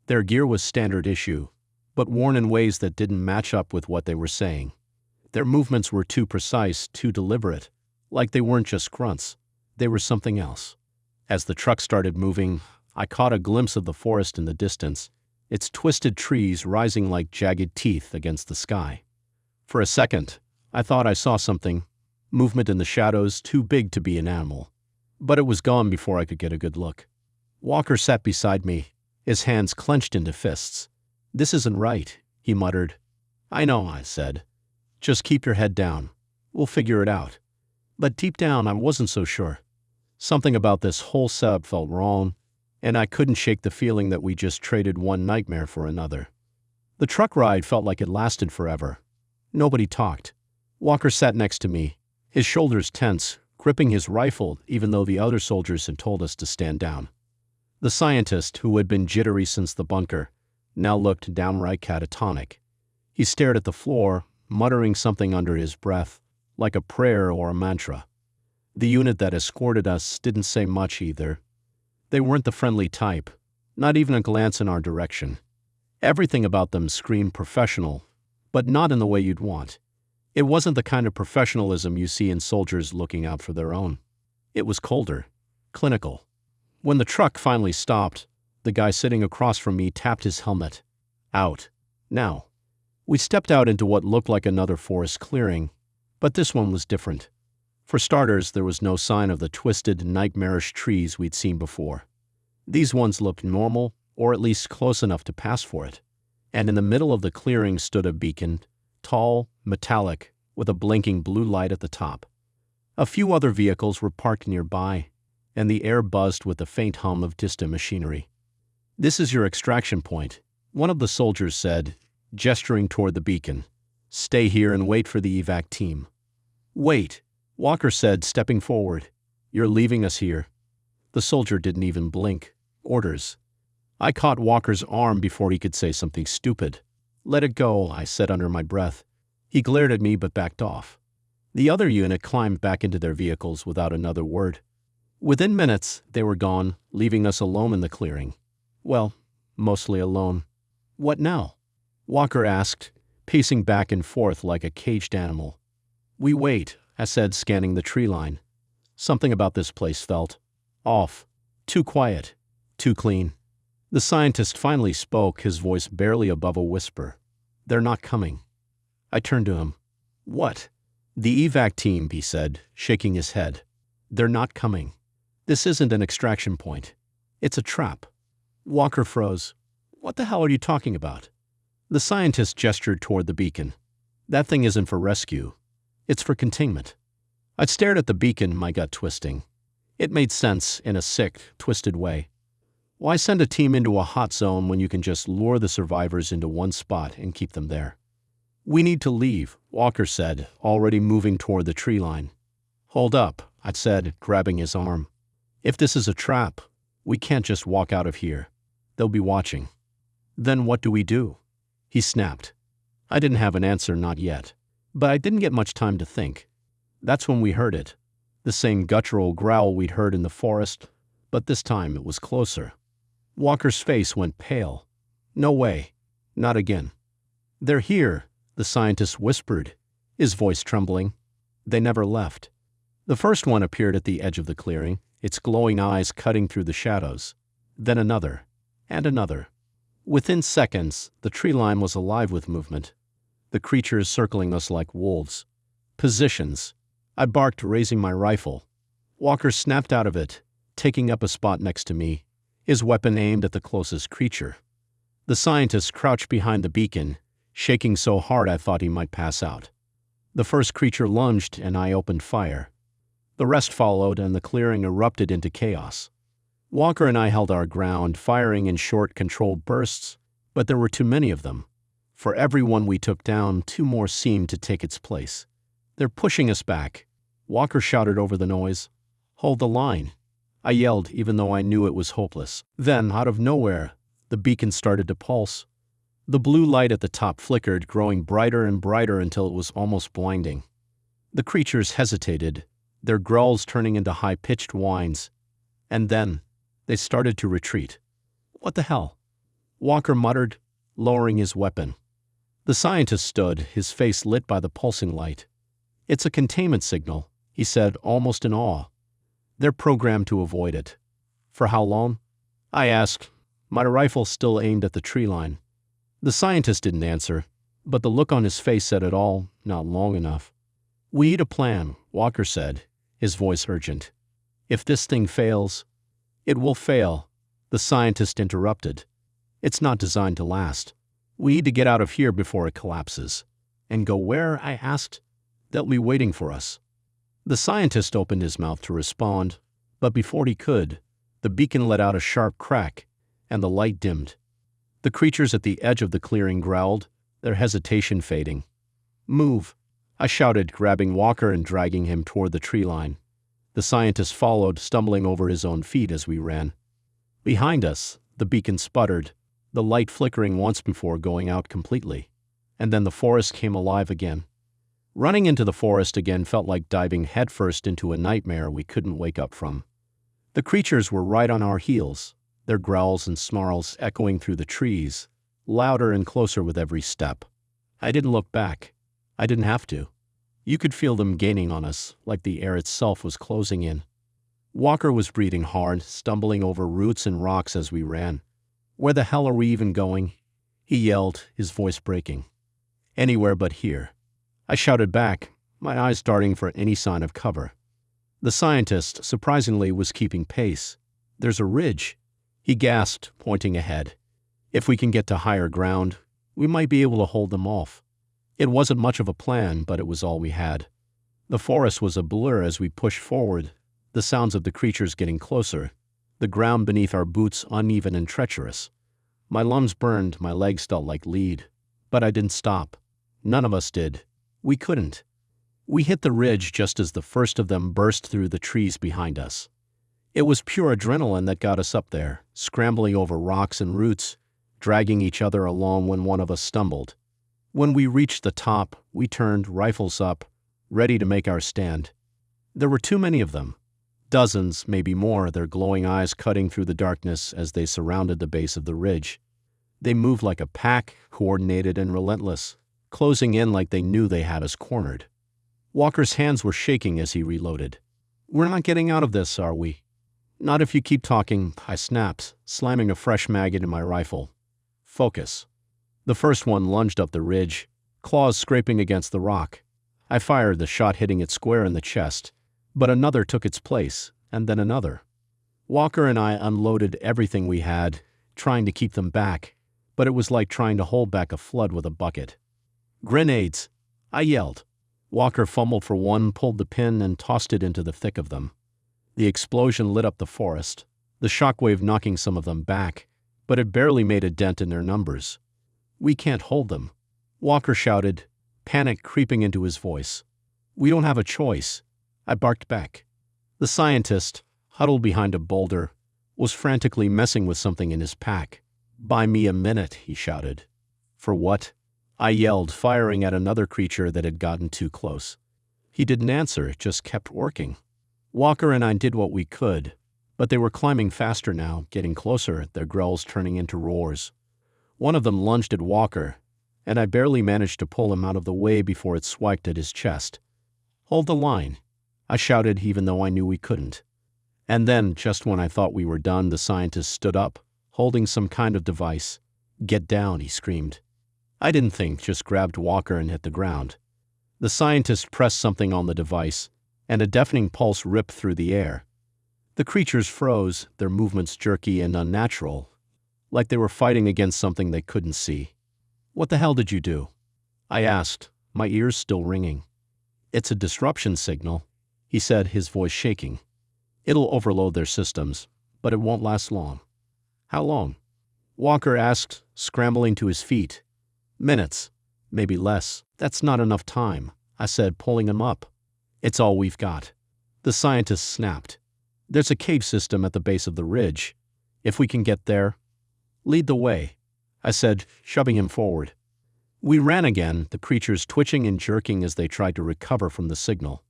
Their gear was standard issue, but worn in ways that didn't match up with what they were saying. Their movements were too precise, too deliberate, like they weren't just grunts. They were something else. As the truck started moving, I caught a glimpse of the forest in the distance, its twisted trees rising like jagged teeth against the sky. For a second, I thought I saw something, movement in the shadows too big to be an animal. But it was gone before I could get a good look. Walker sat beside me, his hands clenched into fists. "This isn't right," he muttered. "I know," I said. "Just keep your head down. We'll figure it out." But deep down, I wasn't so sure. Something about this whole setup felt wrong, and I couldn't shake the feeling that we just traded one nightmare for another. The truck ride felt like it lasted forever. Nobody talked. Walker sat next to me, his shoulders tense, gripping his rifle even though the other soldiers had told us to stand down. The scientist, who had been jittery since the bunker, now looked downright catatonic. He stared at the floor, muttering something under his breath, like a prayer or a mantra. The unit that escorted us didn't say much either. They weren't the friendly type, not even a glance in our direction. Everything about them screamed professional, but not in the way you'd want. It wasn't the kind of professionalism you see in soldiers looking out for their own. It was colder, clinical. When the truck finally stopped, the guy sitting across from me tapped his helmet. "Out. Now." We stepped out into what looked like another forest clearing, But this one was different. For starters, there was no sign of the twisted, nightmarish trees we'd seen before. These ones looked normal, or at least close enough to pass for it. And in the middle of the clearing stood a beacon, tall, metallic, with a blinking blue light at the top. A few other vehicles were parked nearby, and the air buzzed with the faint hum of distant machinery. "This is your extraction point," one of the soldiers said, gesturing toward the beacon. "Stay here and wait for the evac team." "Wait," Walker said, stepping forward. "You're leaving us here." The soldier didn't even blink. "Orders." I caught Walker's arm before he could say something stupid. "Let it go," I said under my breath. He glared at me but backed off. The other unit climbed back into their vehicles without another word. Within minutes, they were gone, leaving us alone in the clearing. Well, mostly alone. "What now?" Walker asked, pacing back and forth like a caged animal. "We wait," I said, scanning the tree line. Something about this place felt off. Too quiet. Too clean. The scientist finally spoke, his voice barely above a whisper. "They're not coming." I turned to him. "What?" "The evac team," he said, shaking his head. "They're not coming. This isn't an extraction point. It's a trap." Walker froze. "What the hell are you talking about?" The scientist gestured toward the beacon. "That thing isn't for rescue. It's for containment." I stared at the beacon, my gut twisting. It made sense in a sick, twisted way. Why send a team into a hot zone when you can just lure the survivors into one spot and keep them there? "We need to leave," Walker said, already moving toward the tree line. "Hold up," I said, grabbing his arm. "If this is a trap, we can't just walk out of here. They'll be watching." "Then what do we do?" he snapped. I didn't have an answer, not yet. But I didn't get much time to think. That's when we heard it. The same guttural growl we'd heard in the forest, but this time it was closer. Walker's face went pale. "No way. Not again." "They're here," the scientist whispered, his voice trembling. "They never left." The first one appeared at the edge of the clearing, its glowing eyes cutting through the shadows. Then another, and another. Within seconds, the tree line was alive with movement. The creatures circling us like wolves. "Positions." I barked, raising my rifle. Walker snapped out of it, taking up a spot next to me, his weapon aimed at the closest creature. The scientist crouched behind the beacon, shaking so hard I thought he might pass out. The first creature lunged, and I opened fire. The rest followed, and the clearing erupted into chaos. Walker and I held our ground, firing in short, controlled bursts, but there were too many of them. For every one we took down, two more seemed to take its place. "They're pushing us back," Walker shouted over the noise. "Hold the line," I yelled, even though I knew it was hopeless. Then, out of nowhere, the beacon started to pulse. The blue light at the top flickered, growing brighter and brighter until it was almost blinding. The creatures hesitated, their growls turning into high-pitched whines. And then, they started to retreat. "What the hell?" Walker muttered, lowering his weapon. The scientist stood, his face lit by the pulsing light. "It's a containment signal," he said, almost in awe. "They're programmed to avoid it." "For how long?" I asked, my rifle still aimed at the tree line. The scientist didn't answer, but the look on his face said it all. "Not long enough." "We need a plan," Walker said, his voice urgent. "If this thing fails—" "It will fail," the scientist interrupted. "It's not designed to last. We need to get out of here before it collapses." "And go where?" I asked. "They'll be waiting for us." The scientist opened his mouth to respond, but before he could, the beacon let out a sharp crack, and the light dimmed. The creatures at the edge of the clearing growled, their hesitation fading. "Move," I shouted, grabbing Walker and dragging him toward the tree line. The scientist followed, stumbling over his own feet as we ran. Behind us, the beacon sputtered, the light flickering once before going out completely. And then the forest came alive again. Running into the forest again felt like diving headfirst into a nightmare we couldn't wake up from. The creatures were right on our heels, their growls and snarls echoing through the trees, louder and closer with every step. I didn't look back. I didn't have to. You could feel them gaining on us, like the air itself was closing in. Walker was breathing hard, stumbling over roots and rocks as we ran. "Where the hell are we even going?" he yelled, his voice breaking. "Anywhere but here." I shouted back, my eyes darting for any sign of cover. The scientist, surprisingly, was keeping pace. "There's a ridge," he gasped, pointing ahead. "If we can get to higher ground, we might be able to hold them off." It wasn't much of a plan, but it was all we had. The forest was a blur as we pushed forward, the sounds of the creatures getting closer, the ground beneath our boots uneven and treacherous. My lungs burned, my legs felt like lead. But I didn't stop. None of us did. We couldn't. We hit the ridge just as the first of them burst through the trees behind us. It was pure adrenaline that got us up there, scrambling over rocks and roots, dragging each other along when one of us stumbled. When we reached the top, we turned, rifles up, ready to make our stand. There were too many of them. Dozens, maybe more, their glowing eyes cutting through the darkness as they surrounded the base of the ridge. They moved like a pack, coordinated and relentless, closing in like they knew they had us cornered. Walker's hands were shaking as he reloaded. "We're not getting out of this, are we?" "Not if you keep talking," I snapped, slamming a fresh mag into my rifle. "Focus." The first one lunged up the ridge, claws scraping against the rock. I fired, the shot hitting it square in the chest, but another took its place, and then another. Walker and I unloaded everything we had, trying to keep them back, but it was like trying to hold back a flood with a bucket. "Grenades!" I yelled. Walker fumbled for one, pulled the pin, and tossed it into the thick of them. The explosion lit up the forest, the shockwave knocking some of them back, but it barely made a dent in their numbers. "We can't hold them," Walker shouted, panic creeping into his voice. "We don't have a choice," I barked back. The scientist, huddled behind a boulder, was frantically messing with something in his pack. "Buy me a minute," he shouted. "For what?" I yelled, firing at another creature that had gotten too close. He didn't answer, just kept working. Walker and I did what we could, but they were climbing faster now, getting closer, their growls turning into roars. One of them lunged at Walker, and I barely managed to pull him out of the way before it swiped at his chest. "Hold the line," I shouted, even though I knew we couldn't. And then, just when I thought we were done, the scientist stood up, holding some kind of device. "Get down," he screamed. I didn't think, just grabbed Walker and hit the ground. The scientist pressed something on the device, and a deafening pulse ripped through the air. The creatures froze, their movements jerky and unnatural, like they were fighting against something they couldn't see. "What the hell did you do?" I asked, my ears still ringing. "It's a disruption signal," he said, his voice shaking. "It'll overload their systems, but it won't last long." "How long?" Walker asked, scrambling to his feet. "Minutes, maybe less." "That's not enough time," I said, pulling him up. "It's all we've got." The scientist snapped. "There's a cave system at the base of the ridge. If we can get there." "Lead the way," I said, shoving him forward. We ran again, the creatures twitching and jerking as they tried to recover from the signal.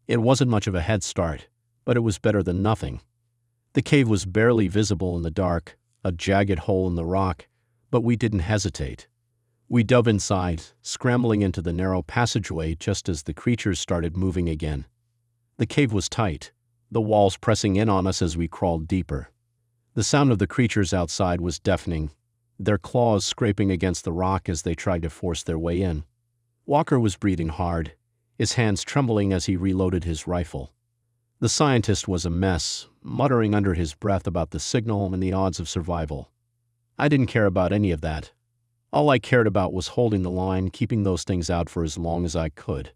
It wasn't much of a head start, but it was better than nothing. The cave was barely visible in the dark, a jagged hole in the rock, but we didn't hesitate. We dove inside, scrambling into the narrow passageway just as the creatures started moving again. The cave was tight, the walls pressing in on us as we crawled deeper. The sound of the creatures outside was deafening, their claws scraping against the rock as they tried to force their way in. Walker was breathing hard, his hands trembling as he reloaded his rifle. The scientist was a mess, muttering under his breath about the signal and the odds of survival. I didn't care about any of that. All I cared about was holding the line, keeping those things out for as long as I could.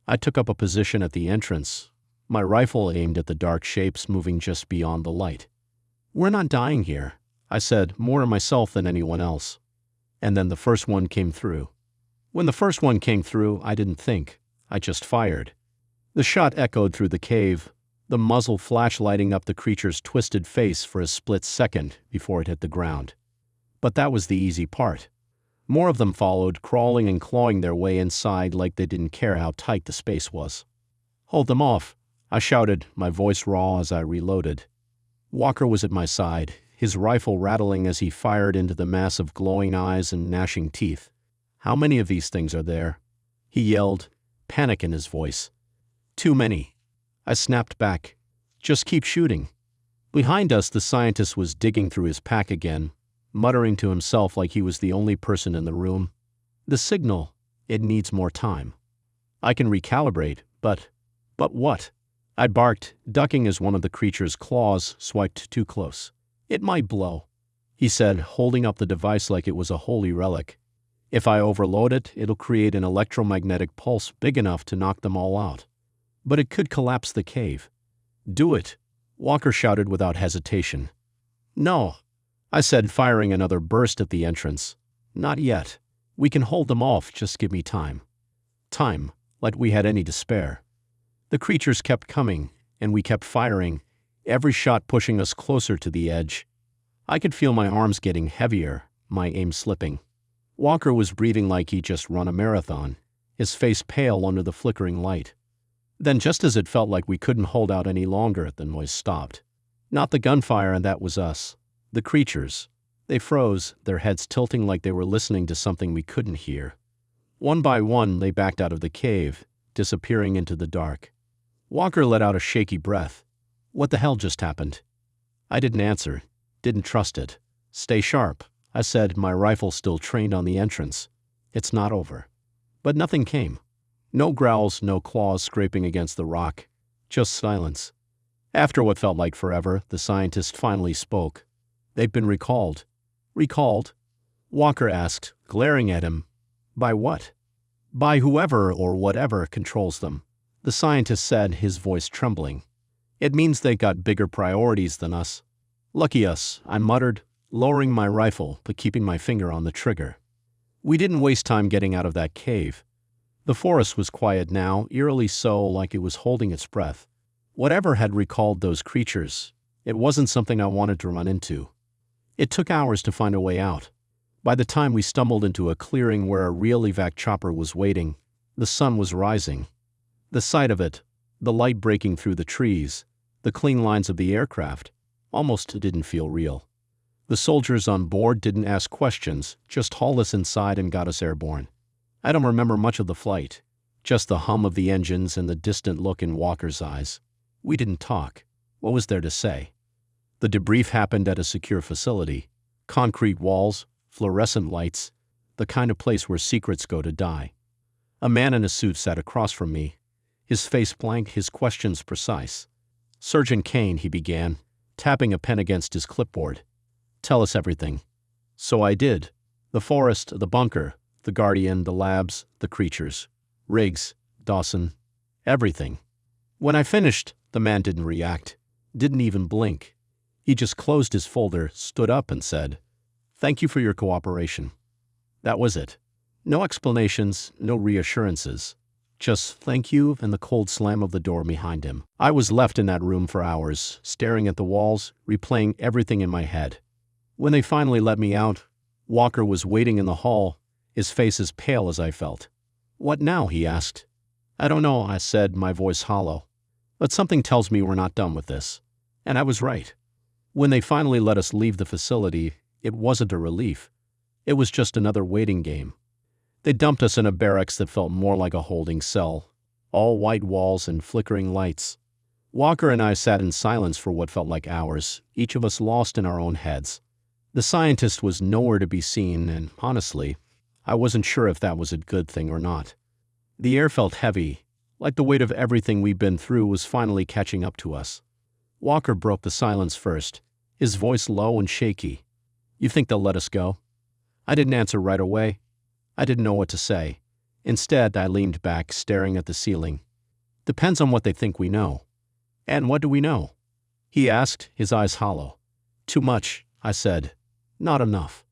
I took up a position at the entrance, my rifle aimed at the dark shapes moving just beyond the light. "We're not dying here," I said, more to myself than anyone else. And then the first one came through. When the first one came through, I didn't think. I just fired. The shot echoed through the cave, the muzzle flash lighting up the creature's twisted face for a split second before it hit the ground. But that was the easy part. More of them followed, crawling and clawing their way inside like they didn't care how tight the space was. "Hold them off," I shouted, my voice raw as I reloaded. Walker was at my side, his rifle rattling as he fired into the mass of glowing eyes and gnashing teeth. "How many of these things are there?" he yelled, panic in his voice. "Too many." I snapped back. "Just keep shooting." Behind us, the scientist was digging through his pack again, muttering to himself like he was the only person in the room. "The signal, it needs more time." I can recalibrate, but what? I barked, ducking as one of the creature's claws swiped too close. It might blow, he said, holding up the device like it was a holy relic. If I overload it, it'll create an electromagnetic pulse big enough to knock them all out. But it could collapse the cave. Do it, Walker shouted without hesitation. No, I said, firing another burst at the entrance. Not yet. We can hold them off, just give me time. Time, like we had any to spare. The creatures kept coming, and we kept firing, every shot pushing us closer to the edge. I could feel my arms getting heavier, my aim slipping. Walker was breathing like he just run a marathon, his face pale under the flickering light. Then, just as it felt like we couldn't hold out any longer, the noise stopped. Not the gunfire, and that was us. The creatures. They froze, their heads tilting like they were listening to something we couldn't hear. One by one, they backed out of the cave, disappearing into the dark. Walker let out a shaky breath. What the hell just happened? I didn't answer, didn't trust it. Stay sharp, I said, my rifle still trained on the entrance. It's not over. But nothing came. No growls, no claws scraping against the rock. Just silence. After what felt like forever, the scientist finally spoke. They've been recalled. Recalled? Walker asked, glaring at him. By what? By whoever or whatever controls them, the scientist said, his voice trembling. It means they got bigger priorities than us. Lucky us, I muttered, lowering my rifle but keeping my finger on the trigger. We didn't waste time getting out of that cave. The forest was quiet now, eerily so, like it was holding its breath. Whatever had recalled those creatures, it wasn't something I wanted to run into. It took hours to find a way out. By the time we stumbled into a clearing where a real evac chopper was waiting, the sun was rising. The sight of it, the light breaking through the trees, the clean lines of the aircraft, almost didn't feel real. The soldiers on board didn't ask questions, just hauled us inside and got us airborne. I don't remember much of the flight, just the hum of the engines and the distant look in Walker's eyes. We didn't talk. What was there to say? The debrief happened at a secure facility. Concrete walls, fluorescent lights, the kind of place where secrets go to die. A man in a suit sat across from me, his face blank, his questions precise. Sergeant Kane, he began, tapping a pen against his clipboard. Tell us everything. So I did. The forest, the bunker, the Guardian, the labs, the creatures. Riggs, Dawson, everything. When I finished, the man didn't react, didn't even blink. He just closed his folder, stood up and said, "Thank you for your cooperation." That was it. No explanations, no reassurances. Just thank you and the cold slam of the door behind him. I was left in that room for hours, staring at the walls, replaying everything in my head. When they finally let me out, Walker was waiting in the hall, his face as pale as I felt. "What now?" he asked. "I don't know," I said, my voice hollow. "But something tells me we're not done with this." And I was right. When they finally let us leave the facility, it wasn't a relief. It was just another waiting game. They dumped us in a barracks that felt more like a holding cell, all white walls and flickering lights. Walker and I sat in silence for what felt like hours, each of us lost in our own heads. The scientist was nowhere to be seen, and honestly, I wasn't sure if that was a good thing or not. The air felt heavy, like the weight of everything we'd been through was finally catching up to us. Walker broke the silence first, his voice low and shaky. "You think they'll let us go?" I didn't answer right away. I didn't know what to say. Instead, I leaned back, staring at the ceiling. "Depends on what they think we know." "And what do we know?" he asked, his eyes hollow. "Too much," I said. "Not enough."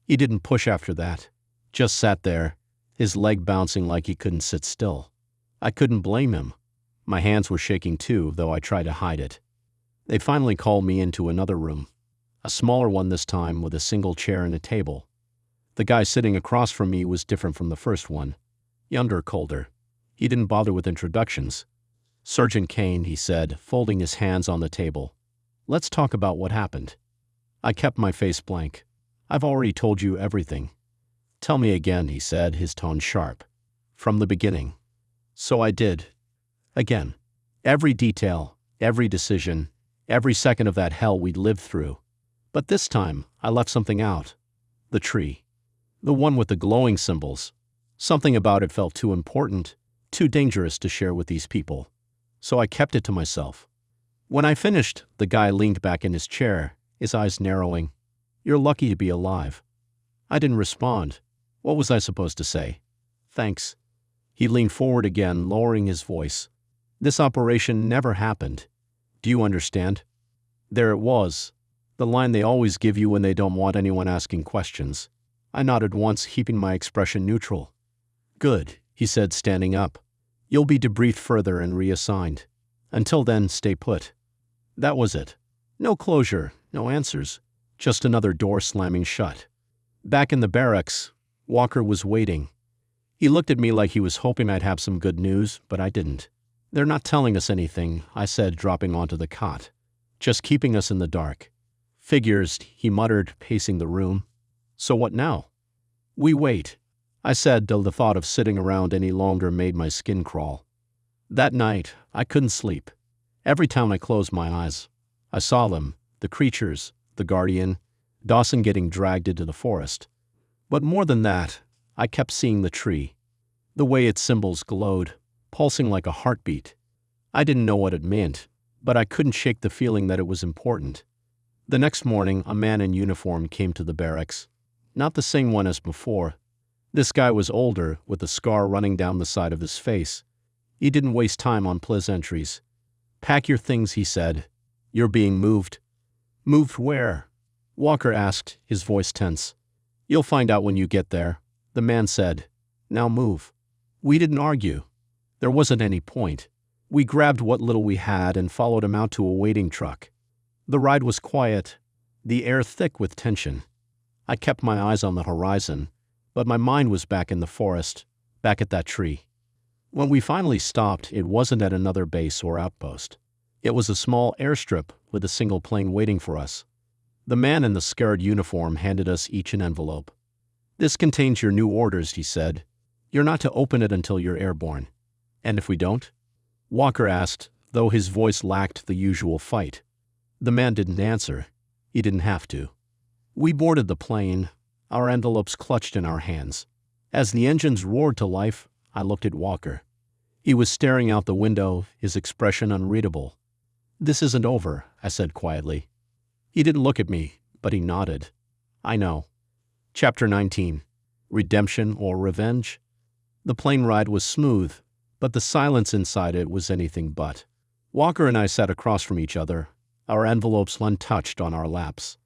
He didn't push after that. Just sat there, his leg bouncing like he couldn't sit still. I couldn't blame him. My hands were shaking too, though I tried to hide it. They finally called me into another room. A smaller one this time, with a single chair and a table. The guy sitting across from me was different from the first one. Younger, colder. He didn't bother with introductions. "Sergeant Kane," he said, folding his hands on the table. "Let's talk about what happened." I kept my face blank. "I've already told you everything." "Tell me again," he said, his tone sharp. "From the beginning." So I did. Again. Every detail, every decision, every second of that hell we'd lived through. But this time, I left something out. The tree. The one with the glowing symbols. Something about it felt too important, Too dangerous to share with these people. So I kept it to myself. When I finished, the guy leaned back in his chair, his eyes narrowing. "You're lucky to be alive." I didn't respond. What was I supposed to say? "Thanks." He leaned forward again, lowering his voice. "This operation never happened. Do you understand?" There it was, the line they always give you when they don't want anyone asking questions. I nodded once, keeping my expression neutral. "Good," he said, standing up. "You'll be debriefed further and reassigned. Until then, stay put." That was it. No closure, no answers. Just another door slamming shut. Back in the barracks, Walker was waiting. He looked at me like he was hoping I'd have some good news, but I didn't. "They're not telling us anything," I said, dropping onto the cot. "Just keeping us in the dark." "Figures," he muttered, pacing the room. "So what now?" "We wait," I said, though the thought of sitting around any longer made my skin crawl. That night, I couldn't sleep. Every time I closed my eyes, I saw them, the creatures, the Guardian, Dawson getting dragged into the forest. But more than that, I kept seeing the tree. The way its symbols glowed, pulsing like a heartbeat. I didn't know what it meant, but I couldn't shake the feeling that it was important. The next morning, a man in uniform came to the barracks. Not the same one as before. This guy was older, with a scar running down the side of his face. He didn't waste time on pleasantries. "Pack your things," he said. "You're being moved." "Moved where?" Walker asked, his voice tense. "You'll find out when you get there," the man said. "Now move." We didn't argue. There wasn't any point. We grabbed what little we had and followed him out to a waiting truck. The ride was quiet, the air thick with tension. I kept my eyes on the horizon, but my mind was back in the forest, back at that tree. When we finally stopped, it wasn't at another base or outpost. It was a small airstrip with a single plane waiting for us. The man in the scarred uniform handed us each an envelope. "This contains your new orders," he said. "You're not to open it until you're airborne." "And if we don't?" Walker asked, though his voice lacked the usual fight. The man didn't answer. He didn't have to. We boarded the plane, our envelopes clutched in our hands. As the engines roared to life, I looked at Walker. He was staring out the window, his expression unreadable. "This isn't over," I said quietly. He didn't look at me, but he nodded. "I know." Chapter 19. Redemption or Revenge? The plane ride was smooth, but the silence inside it was anything but. Walker and I sat across from each other, our envelopes untouched on our laps.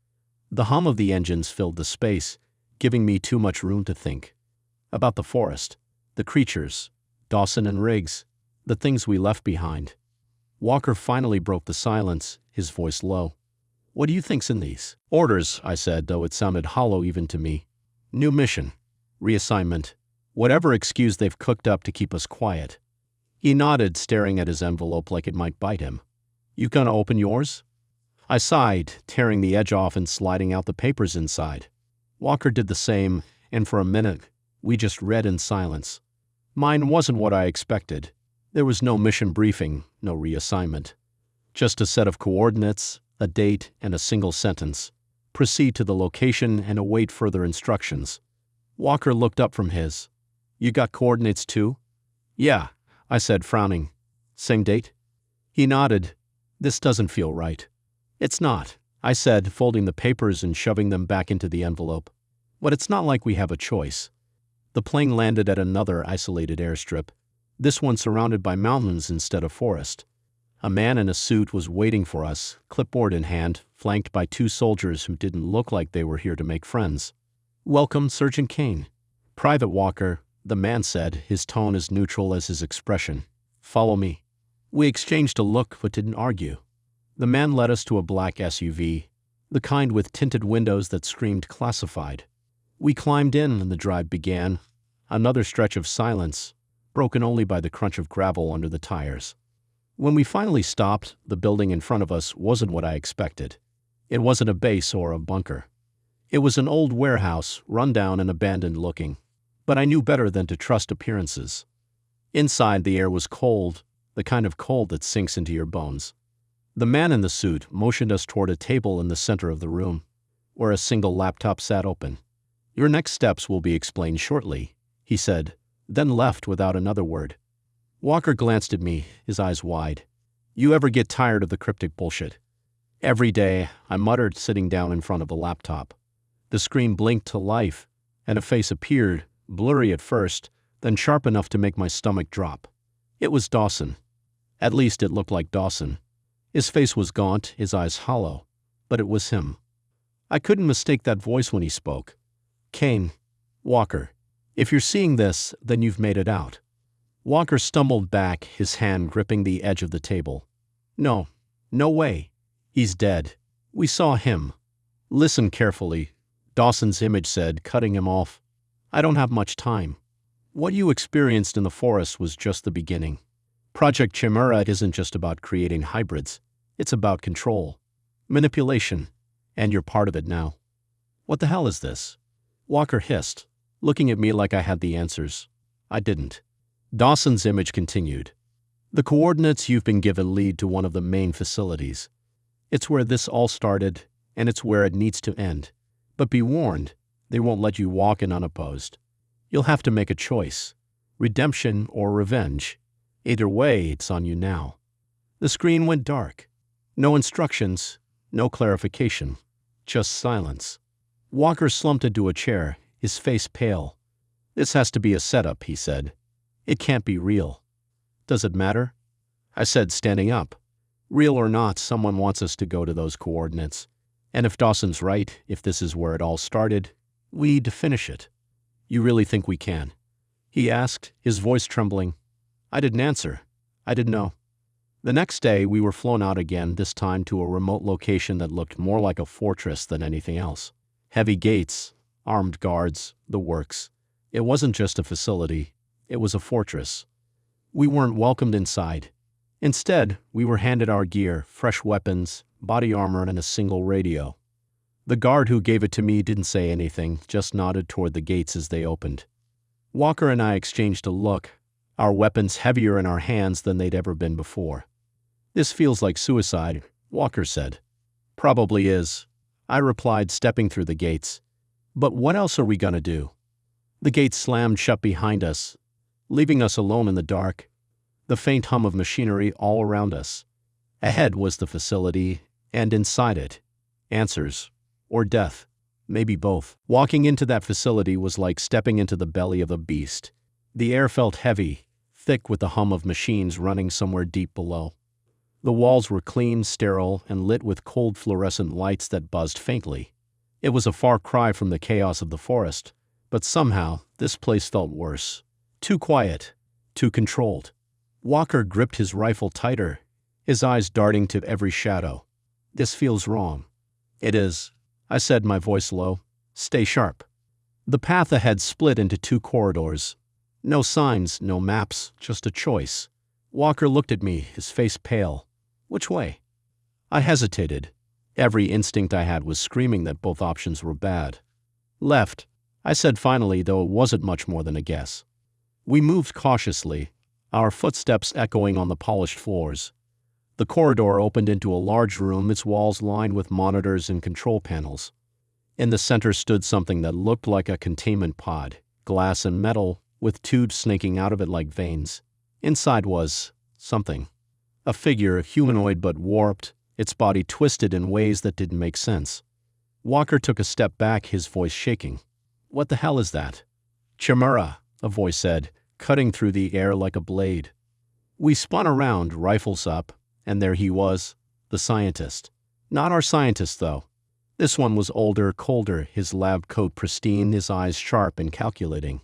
The hum of the engines filled the space, giving me too much room to think. About the forest, the creatures, Dawson and Riggs, the things we left behind. Walker finally broke the silence, his voice low. "What do you think's in these?" "Orders," I said, though it sounded hollow even to me. "New mission. Reassignment. Whatever excuse they've cooked up to keep us quiet." He nodded, staring at his envelope like it might bite him. "You gonna open yours?" I sighed, tearing the edge off and sliding out the papers inside. Walker did the same, and for a minute, we just read in silence. Mine wasn't what I expected. There was no mission briefing, no reassignment. Just a set of coordinates, a date, and a single sentence. Proceed to the location and await further instructions. Walker looked up from his. "You got coordinates too?" "Yeah," I said, frowning. "Same date?" He nodded. "This doesn't feel right." "It's not," I said, folding the papers and shoving them back into the envelope. "But it's not like we have a choice." The plane landed at another isolated airstrip, this one surrounded by mountains instead of forest. A man in a suit was waiting for us, clipboard in hand, flanked by two soldiers who didn't look like they were here to make friends. "Welcome, Sergeant Kane." "Private Walker," the man said, his tone as neutral as his expression. "Follow me." We exchanged a look but didn't argue. The man led us to a black SUV, the kind with tinted windows that screamed classified. We climbed in and the drive began, another stretch of silence, broken only by the crunch of gravel under the tires. When we finally stopped, the building in front of us wasn't what I expected. It wasn't a base or a bunker. It was an old warehouse, run down and abandoned looking. But I knew better than to trust appearances. Inside, the air was cold, the kind of cold that sinks into your bones. The man in the suit motioned us toward a table in the center of the room, where a single laptop sat open. "Your next steps will be explained shortly," he said, then left without another word. Walker glanced at me, his eyes wide. You ever get tired of the cryptic bullshit? Every day, I muttered, sitting down in front of the laptop. The screen blinked to life, and a face appeared, blurry at first, then sharp enough to make my stomach drop. It was Dawson. At least it looked like Dawson. His face was gaunt, his eyes hollow, but it was him. I couldn't mistake that voice when he spoke. Kane. Walker. If you're seeing this, then you've made it out. Walker stumbled back, his hand gripping the edge of the table. No. No way. He's dead. We saw him. Listen carefully, Dawson's image said, cutting him off. I don't have much time. What you experienced in the forest was just the beginning. Project Chimera isn't just about creating hybrids. It's about control, manipulation, and you're part of it now. What the hell is this? Walker hissed, looking at me like I had the answers. I didn't. Dawson's image continued. The coordinates you've been given lead to one of the main facilities. It's where this all started, and it's where it needs to end. But be warned, they won't let you walk in unopposed. You'll have to make a choice. Redemption or revenge. Either way, it's on you now. The screen went dark. No instructions, no clarification, just silence. Walker slumped into a chair, his face pale. This has to be a setup, he said. It can't be real. Does it matter? I said, standing up. Real or not, someone wants us to go to those coordinates. And if Dawson's right, if this is where it all started, we'd finish it. You really think we can? He asked, his voice trembling. I didn't answer. I didn't know. The next day, we were flown out again, this time to a remote location that looked more like a fortress than anything else. Heavy gates, armed guards, the works. It wasn't just a facility. It was a fortress. We weren't welcomed inside. Instead, we were handed our gear, fresh weapons, body armor, and a single radio. The guard who gave it to me didn't say anything, just nodded toward the gates as they opened. Walker and I exchanged a look, our weapons heavier in our hands than they'd ever been before. This feels like suicide, Walker said. Probably is, I replied, stepping through the gates. But what else are we gonna do? The gates slammed shut behind us, leaving us alone in the dark, the faint hum of machinery all around us. Ahead was the facility, and inside it, answers, or death, maybe both. Walking into that facility was like stepping into the belly of a beast. The air felt heavy, thick with the hum of machines running somewhere deep below. The walls were clean, sterile, and lit with cold fluorescent lights that buzzed faintly. It was a far cry from the chaos of the forest, but somehow this place felt worse. Too quiet, too controlled. Walker gripped his rifle tighter, his eyes darting to every shadow. This feels wrong. It is, I said, my voice low. Stay sharp. The path ahead split into two corridors. No signs, no maps, just a choice. Walker looked at me, his face pale. Which way? I hesitated. Every instinct I had was screaming that both options were bad. Left, I said finally, though it wasn't much more than a guess. We moved cautiously, our footsteps echoing on the polished floors. The corridor opened into a large room, its walls lined with monitors and control panels. In the center stood something that looked like a containment pod, glass and metal, with tubes snaking out of it like veins. Inside was something. A figure, humanoid but warped, its body twisted in ways that didn't make sense. Walker took a step back, his voice shaking. What the hell is that? Chimera, a voice said, cutting through the air like a blade. We spun around, rifles up, and there he was, the scientist. Not our scientist, though. This one was older, colder, his lab coat pristine, his eyes sharp and calculating.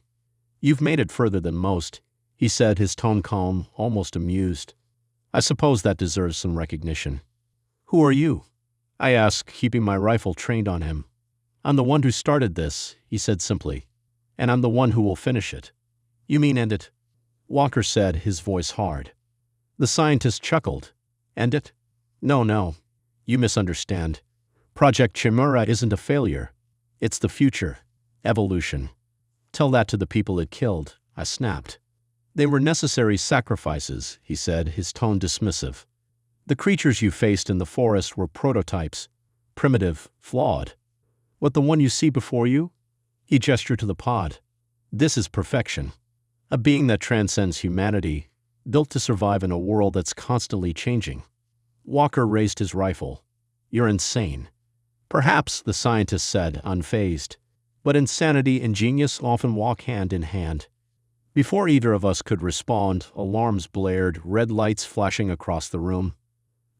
You've made it further than most, he said, his tone calm, almost amused. I suppose that deserves some recognition. Who are you? I asked, keeping my rifle trained on him. I'm the one who started this, he said simply. And I'm the one who will finish it. You mean end it? Walker said, his voice hard. The scientist chuckled. End it? No. You misunderstand. Project Chimera isn't a failure. It's the future. Evolution. Tell that to the people it killed, I snapped. They were necessary sacrifices, he said, his tone dismissive. The creatures you faced in the forest were prototypes, primitive, flawed. What the one you see before you? He gestured to the pod. This is perfection. A being that transcends humanity, built to survive in a world that's constantly changing. Walker raised his rifle. "You're insane." "Perhaps," the scientist said, unfazed. "But insanity and genius often walk hand in hand." Before either of us could respond, alarms blared, red lights flashing across the room.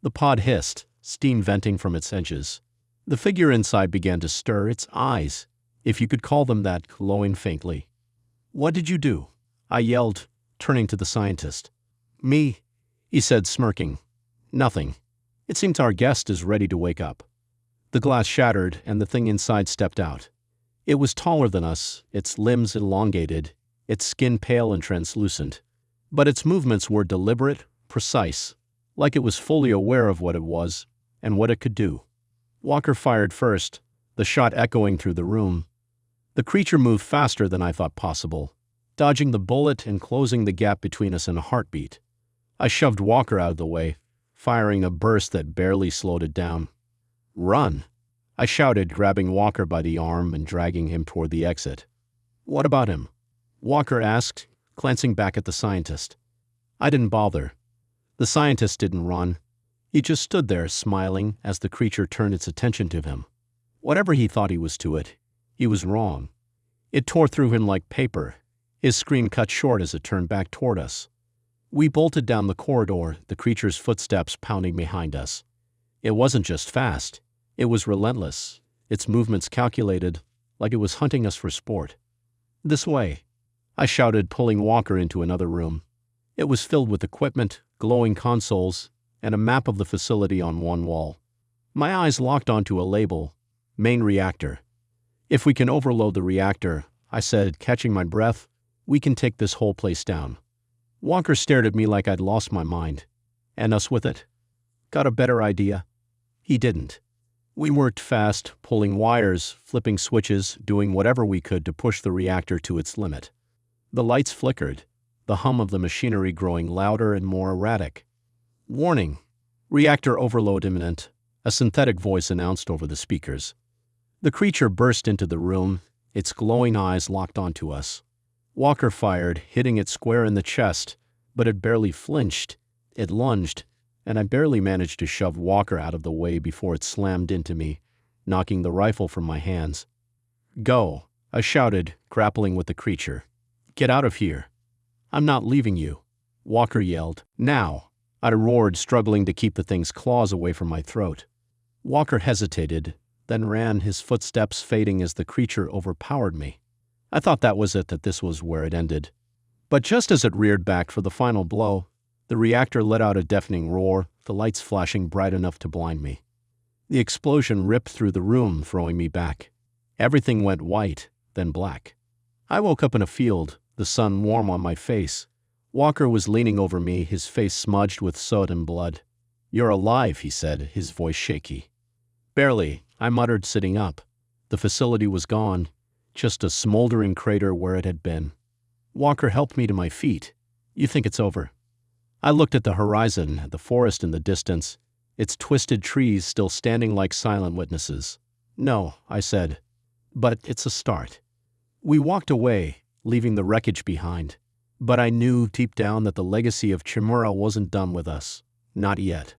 The pod hissed, steam venting from its edges. The figure inside began to stir, its eyes, if you could call them that, glowing faintly. "What did you do?" I yelled, turning to the scientist. "Me," he said, smirking. "Nothing. It seems our guest is ready to wake up." The glass shattered, and the thing inside stepped out. It was taller than us, its limbs elongated, its skin pale and translucent. But its movements were deliberate, precise, like it was fully aware of what it was and what it could do. Walker fired first, the shot echoing through the room. The creature moved faster than I thought possible, dodging the bullet and closing the gap between us in a heartbeat. I shoved Walker out of the way, firing a burst that barely slowed it down. "Run!" I shouted, grabbing Walker by the arm and dragging him toward the exit. "What about him?" Walker asked, glancing back at the scientist. I didn't bother. The scientist didn't run. He just stood there, smiling, as the creature turned its attention to him. Whatever he thought he was to it, he was wrong. It tore through him like paper. His scream cut short as it turned back toward us. We bolted down the corridor, the creature's footsteps pounding behind us. It wasn't just fast. It was relentless, its movements calculated, like it was hunting us for sport. "This way," I shouted, pulling Walker into another room. It was filled with equipment, glowing consoles, and a map of the facility on one wall. My eyes locked onto a label, "Main Reactor." "If we can overload the reactor," I said, catching my breath, "we can take this whole place down." Walker stared at me like I'd lost my mind. "And us with it?" "Got a better idea?" He didn't. We worked fast, pulling wires, flipping switches, doing whatever we could to push the reactor to its limit. The lights flickered, the hum of the machinery growing louder and more erratic. "Warning! Reactor overload imminent," a synthetic voice announced over the speakers. The creature burst into the room, its glowing eyes locked onto us. Walker fired, hitting it square in the chest, but it barely flinched. It lunged, and I barely managed to shove Walker out of the way before it slammed into me, knocking the rifle from my hands. "Go," I shouted, grappling with the creature. "Get out of here." "I'm not leaving you," Walker yelled. "Now," I roared, struggling to keep the thing's claws away from my throat. Walker hesitated, then ran, his footsteps fading as the creature overpowered me. I thought that was it, that this was where it ended. But just as it reared back for the final blow, the reactor let out a deafening roar, the lights flashing bright enough to blind me. The explosion ripped through the room, throwing me back. Everything went white, then black. I woke up in a field, the sun warm on my face. Walker was leaning over me, his face smudged with soot and blood. "You're alive," he said, his voice shaky. "Barely," I muttered, sitting up. The facility was gone, just a smoldering crater where it had been. Walker helped me to my feet. "You think it's over?" I looked at the horizon, at the forest in the distance, its twisted trees still standing like silent witnesses. "No," I said, "but it's a start." We walked away, leaving the wreckage behind. But I knew deep down that the legacy of Chimera wasn't done with us. Not yet.